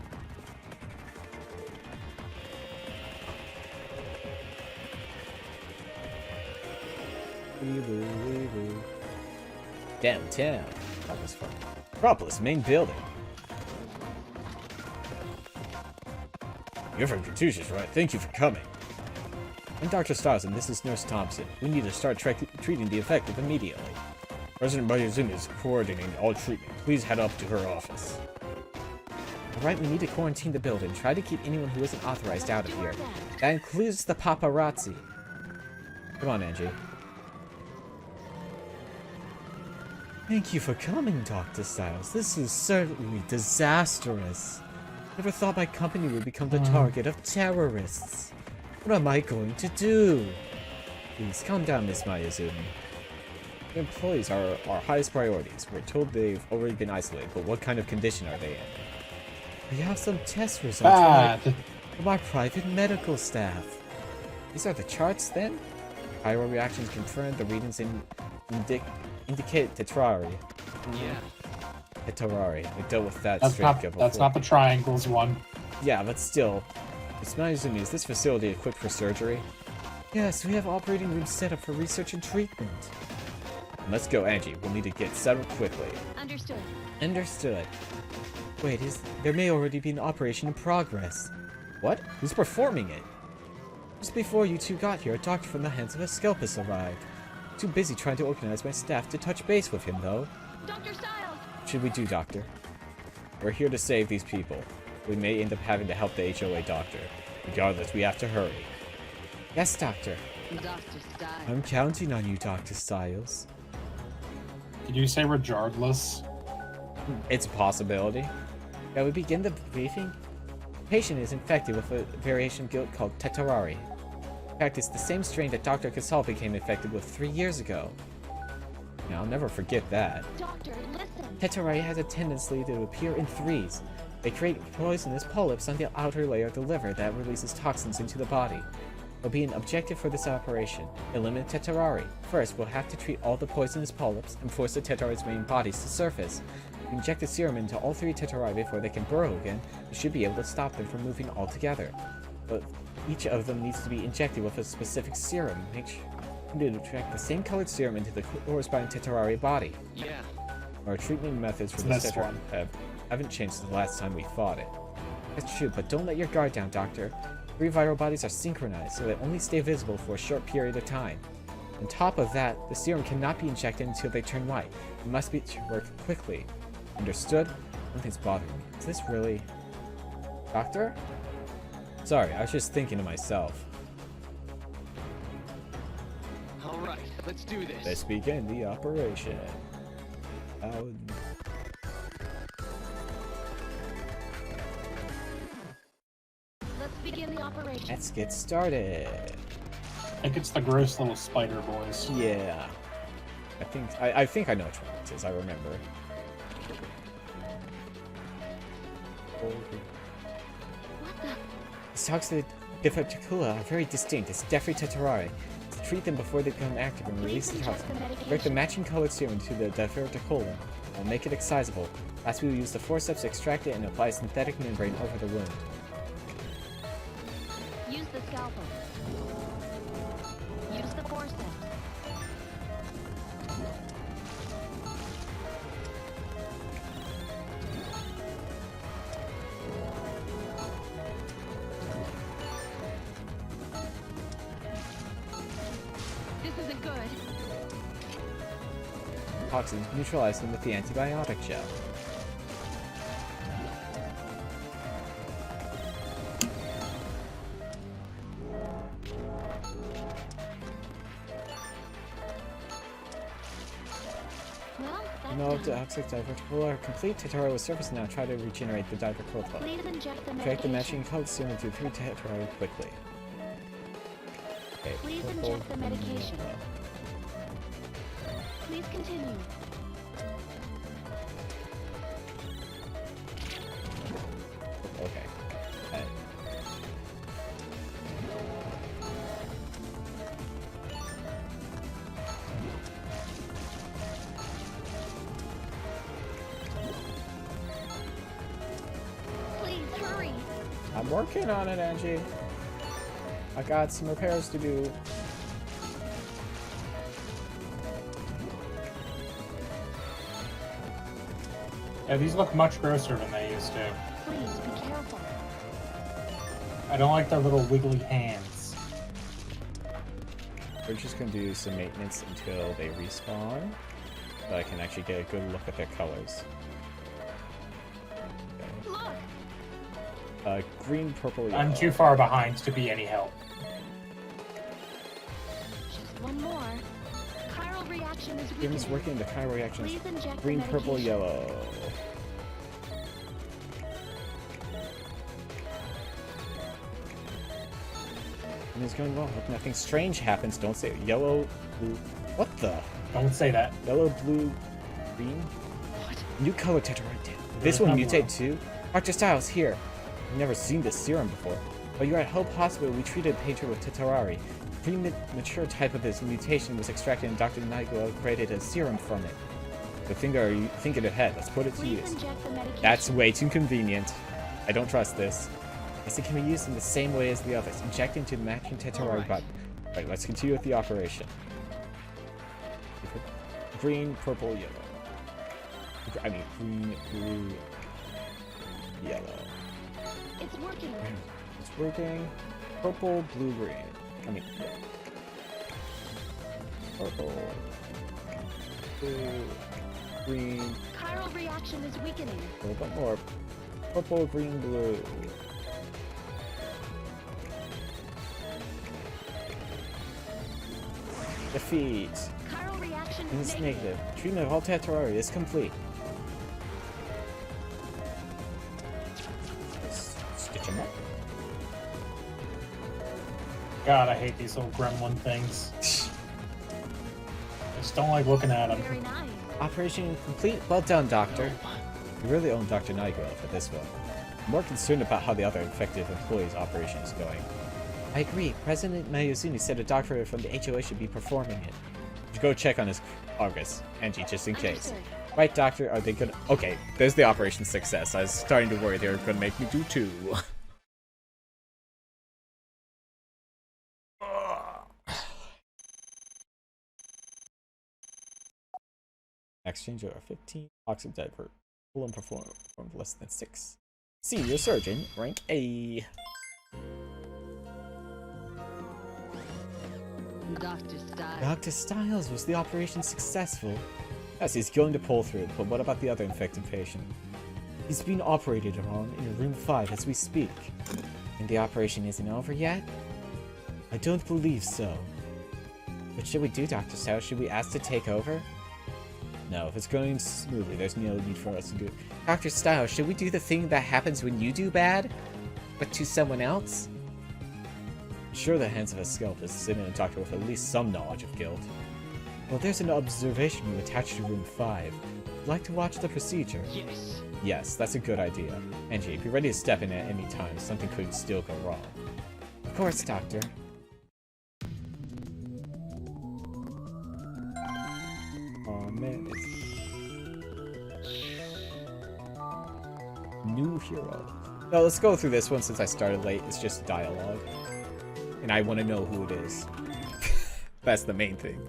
Downtown. That was fun. Acropolis, main building. You're from Contusions, right? Thank you for coming. I'm Dr. Styles, and this is Nurse Thompson. We need to start treating the affected immediately. President Mayuzumi is coordinating all treatment. Please head up to her office. Alright, we need to quarantine the building. Try to keep anyone who isn't authorized out of here. That includes the paparazzi. Come on, Angie. Thank you for coming, Dr. Styles. This is certainly disastrous. Never thought my company would become the target of terrorists. What am I going to do? Please, calm down, Miss Mayuzumi. The employees are our highest priorities. We're told they've already been isolated, but what kind of condition are they in? We have some test results from our private medical staff. These are the charts, then? Viral reactions confirmed. The readings indicate tetrari. yeah. Tetrari. We dealt with that That's straight not, before. that's not the triangles one. Yeah, but still. Miss Mayuzumi, is this facility equipped for surgery? Yes, we have operating rooms set up for research and treatment. Let's go, Angie. We'll need to get set up quickly. Understood. Understood. Wait, there may already be an operation in progress. What? Who's performing it? Just before you 2 got here, a doctor from the hands of Asclepius arrived. Too busy trying to organize my staff to touch base with him, though. Dr. Styles! What should we do, Doctor? We're here to save these people. We may end up having to help the HOA doctor. Regardless, we have to hurry. Yes, Doctor. Dr. Styles. I'm counting on you, Dr. Styles. Did you say regardless? It's a possibility. Shall we begin the briefing? The patient is infected with a variation of guilt called tetrari. In fact, it's the same strain that Dr. Casal became infected with 3 years ago. Now, I'll never forget that. Doctor, listen! Tetrari has a tendency to appear in threes. They create poisonous polyps on the outer layer of the liver that releases toxins into the body. There'll be an objective for this operation: eliminate tetrari. First, we'll have to treat all the poisonous polyps and force the tetrari's main bodies to surface. If we inject the serum into all 3 tetrari before they can burrow again, we should be able to stop them from moving altogether. But each of them needs to be injected with a specific serum. Make sure to inject the same colored serum into the corresponding tetrari body. Yeah. Our treatment methods for It's this this tetrari one. haven't changed since the last time we fought it. That's true, but don't let your guard down, Doctor. 3 viral bodies are synchronized, so they only stay visible for a short period of time. On top of that, the serum cannot be injected until they turn white. It must be worked quickly. Understood? Nothing's bothering me. Is this really... Doctor? Sorry, I was just thinking to myself. All right, let's do this. Let's begin the operation. Let's begin the operation. Let's get started. I think it's the gross little spider boys. Yeah. I think I know which one it is. I remember. What the? The toxic diverticula are very distinct as Dephri tetrari. Treat them before they become active and release the toxin. Direct the matching colored serum to the diverticulum and make it excisable. Last, we will use the forceps to extract it and apply a synthetic membrane over the wound. Use the scalpel. Use the forceps. This isn't good. Toxins neutralizing with the antibiotic gel. Well, that's No done. toxic diverticula are complete. Tetara will surface now. Try to regenerate the diverticula. Please inject the Direct the medication. matching colored serum to 3 Tetara quickly. Okay, Please purple, inject the medication. yellow. Please continue. Okay. Please hurry. I'm working on it, Angie. I got some repairs to do. Yeah, these look much grosser than they used to. Please be careful. I don't like their little wiggly hands. We're just gonna do some maintenance until they respawn, so I can actually get a good look at their colors. Look. Green, purple, yellow. I'm too far behind to be any help. Just one more. Chiral reaction is Grim is weakening. working the chiral reactions. Please inject Green, the purple, medication. yellow. And it's going well. Hope nothing strange happens. Don't say it. Yellow, blue. What the? Don't say that. Yellow, blue, green? What? New color tetrarite. This There's one not mutate one. too? Dr. Styles, here. I've never seen this serum before. While you were at Hope Hospital, we treated a patient with tetrari. Premature type of this mutation was extracted and Dr. Nigel created a serum from it. So thinking ahead. Let's put it to Please use. inject the medication. That's way too convenient. I don't trust this. Guess it can be used in the same way as the others. Inject into the matching tetrari Alright. button. Alright, let's continue with the operation. Green, purple, yellow. I mean, green, blue, yellow. It's working. It's working. Purple, blue, green. I mean, yeah. Purple, blue, green. Chiral reaction is weakening. A little bit more. Purple, green, blue. Defeat. Chiral reaction And is it's negative. negative. Treatment of all Tetrari is complete. Let's stitch them up. God, I hate these little gremlin things. I just don't like looking at them. Very nice. Operation complete. Well done, Doctor. You really own Dr. Nigel for this one. I'm more concerned about how the other infected employees' operation is going. I agree. President Mayuzuni said a doctor from the HOA should be performing it. You should go check on his progress, Angie, just in case. Understood. Right, Doctor? Are they gonna... Okay, there's the operation success. I was starting to worry they were gonna make me do two. Exchange order 15. Toxic divert. Full and performed less than 6. Senior surgeon, rank A. Dr. Styles. Dr. Styles, was the operation successful? Yes, he's going to pull through, but what about the other infected patient? He's being operated on in room 5 as we speak. And the operation isn't over yet? I don't believe so. What should we do, Dr. Styles? Should we ask to take over? No, if it's going smoothly, there's no need for us to do it. Dr. Styles, should we do the thing that happens when you do bad, but to someone else? I'm sure the hands of a scalp is sitting in a doctor with at least some knowledge of guilt. Well, there's an observation room attached to room 5. Would like to watch the procedure? Yes. Yes, that's a good idea. Angie, be ready to step in at any time. Something could still go wrong. Of course, Doctor. Oh man, it's... New hero. No, let's go through this one since I started late. It's just dialogue. And I want to know who it is. That's the main thing.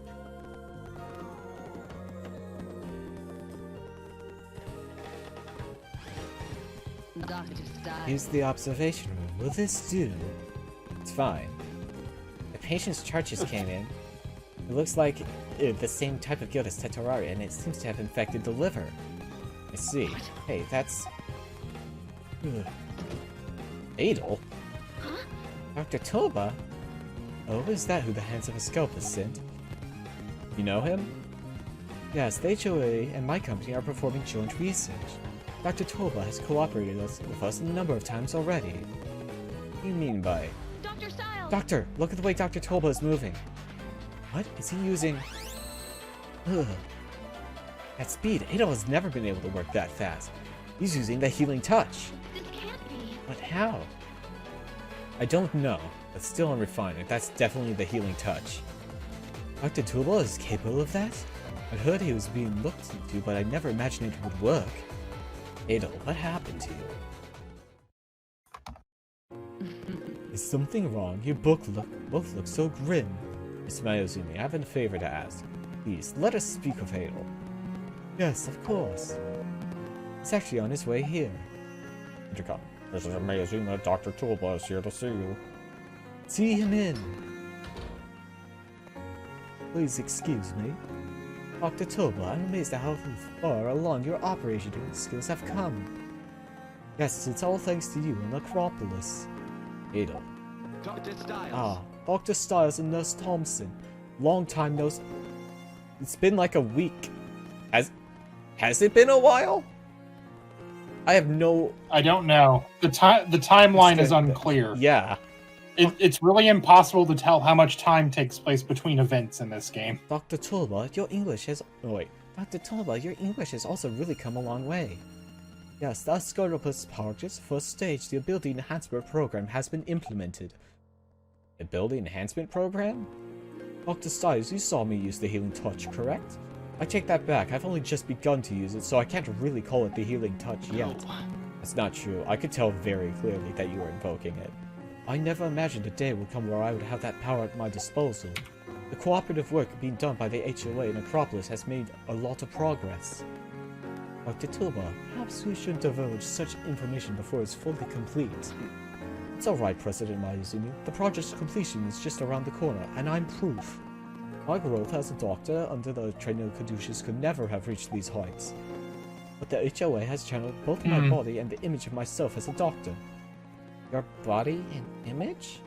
Dr. Stiles. Here's the observation room. Will this do? It's fine. The patient's charges came in. It looks like the same type of guilt as Tetorari, and it seems to have infected the liver. I see. Hey, that's... Adel? Dr. Toba? Oh, is that who the hands of a scalpel sent? You know him? Yes, the HOA and my company are performing joint research. Dr. Toba has cooperated with us a number of times already. What do you mean by... Dr. Stiles! Doctor, look at the way Dr. Toba is moving. What? Is he using... Ugh. At speed, Adel has never been able to work that fast. He's using the healing touch. This can't be. But how? I don't know, but still on refinement, that's definitely the healing touch. Dr. Toba is capable of that? I heard he was being looked into, but I never imagined it would work. Adel, what happened to you? Is something wrong? Your both look so grim. Miss Mayuzumi, I have a favor to ask. Please, let us speak of Adel. Yes, of course. He's actually on his way here. Intercom. This is amazing that Dr. Toba is here to see you. See him in. Please excuse me. Dr. Toba, I'm amazed at how far along your operation skills have come. Yes, it's all thanks to you and Acropolis. Adel. Dr. Stiles. Ah, Dr. Stiles and Nurse Thompson. Long time no... It's been like a week. Has it been a while? I have no... I don't know. The timeline is unclear. Yeah. It's really impossible to tell how much time takes place between events in this game. Dr. Toba, your English has... Oh, wait. Dr. Toba, your English has also really come a long way. Yes, the Ascorapus Project's first stage, the Ability Enhancement Program, has been implemented. Ability Enhancement Program? Dr. Stiles, you saw me use the Healing Touch, correct? I take that back, I've only just begun to use it, so I can't really call it the Healing Touch yet. That's not true, I could tell very clearly that you were invoking it. I never imagined a day would come where I would have that power at my disposal. The cooperative work being done by the HOA and Acropolis has made a lot of progress. Dr. Toba, perhaps we shouldn't divulge such information before it's fully complete. It's alright, President Mayuzumi. The project's completion is just around the corner, and I'm proof. My growth as a doctor under the Trainer Caduceus could never have reached these heights. But the HOA has channeled both my body and the image of myself as a doctor. Your body and image?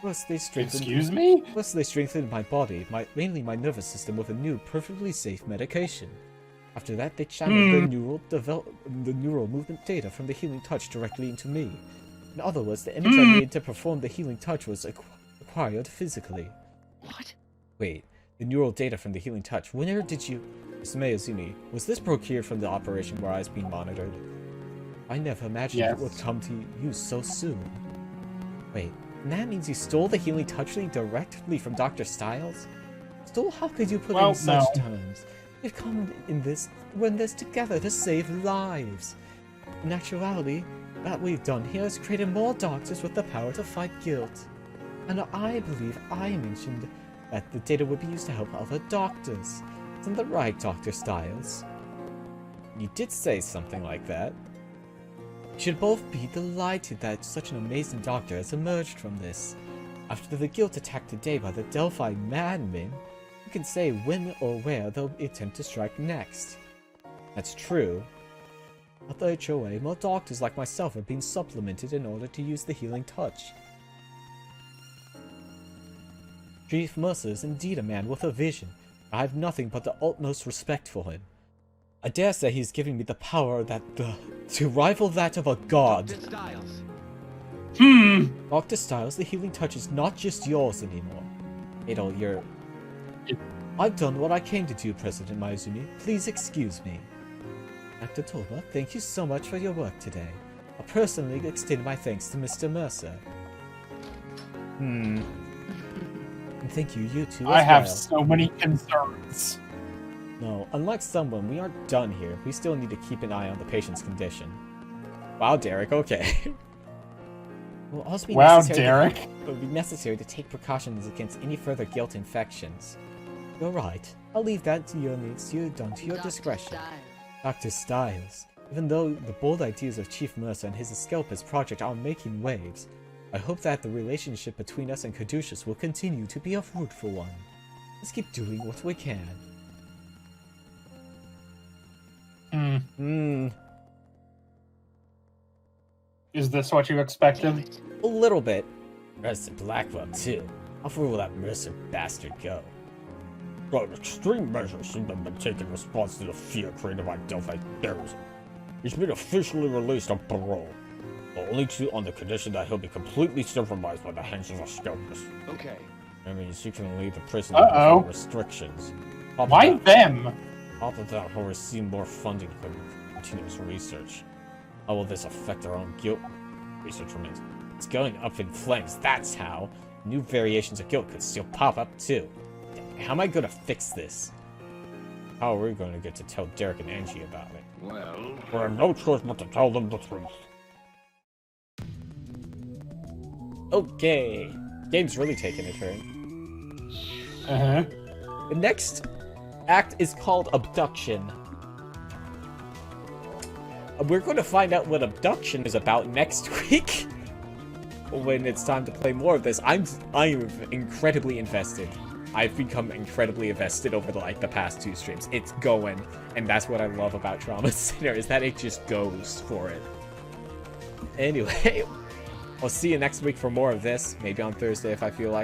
First, they strengthened... Excuse me? First, they strengthened my body, mainly my nervous system, with a new, perfectly safe medication. After that, they channeled the neural movement data from the Healing Touch directly into me. In other words, the image I needed to perform the Healing Touch was acquired physically. What? Wait, the neural data from the Healing Touch, whenever did you... Mr. Mayuzumi, was this procured from the operation where I was being monitored? I never imagined it would come to use so soon. Wait, that means you stole the Healing Touch directly from Dr. Stiles? Stole? How could you put it in such terms? We've come in this together to save lives. In actuality, what we've done here is created more doctors with the power to fight guilt. And I believe I mentioned that the data would be used to help other doctors. Isn't that right, Dr. Stiles? You did say something like that. You should both be delighted that such an amazing doctor has emerged from this. After the guilt attack today by the Delphi madmen, you can say when or where they'll attempt to strike next. That's true. At the HOA, more doctors like myself are being supplemented in order to use the Healing Touch. Chief Mercer is indeed a man with a vision. I have nothing but the utmost respect for him. I dare say he's giving me the power to rival that of a god. Dr. Stiles. Dr. Stiles, the Healing Touch is not just yours anymore. Adel, I've done what I came to do, President Mayuzumi. Please excuse me. Dr. Toba, thank you so much for your work today. I'll personally extend my thanks to Mr. Mercer. And thank you too, I as have well. so many concerns. No, unlike someone, we aren't done here. We still need to keep an eye on the patient's condition. Wow, Derek, okay. It will also be Wow, necessary Derek. It will be necessary to take precautions against any further guilt infections. You're right. I'll leave that to your needs down to your discretion. Dr. Styles, even though the bold ideas of Chief Mercer and his Escalpus project are making waves, I hope that the relationship between us and Caduceus will continue to be a fruitful one. Let's keep doing what we can. Is this what you expected? A little bit. Mercer Blackwell, too. How far will that Mercer bastard go? Well, extreme measures seem to have been taken in response to the fear created by Delphi terrorism. He's been officially released on parole, but only on the condition that he'll be completely supervised by the hands of Escalpus. Okay. That means he can leave the prison Uh-oh. without restrictions. Why them? After that, he'll receive more funding for continuous research. How will this affect our own guilt? Research remains. It's going up in flames, that's how. New variations of guilt could still pop up too. How am I gonna fix this? How are we gonna get to tell Derek and Angie about it? Well, We have no choice but to tell them the truth. Okay. Game's really taking a turn. Uh-huh. The next act is called Abduction. We're going to find out what Abduction is about next week. When it's time to play more of this. I'm incredibly invested. I've become incredibly invested over the past 2 streams. It's going, and that's what I love about Trauma Center, is that it just goes for it. Anyway, I'll see you next week for more of this. Maybe on Thursday if I feel like it.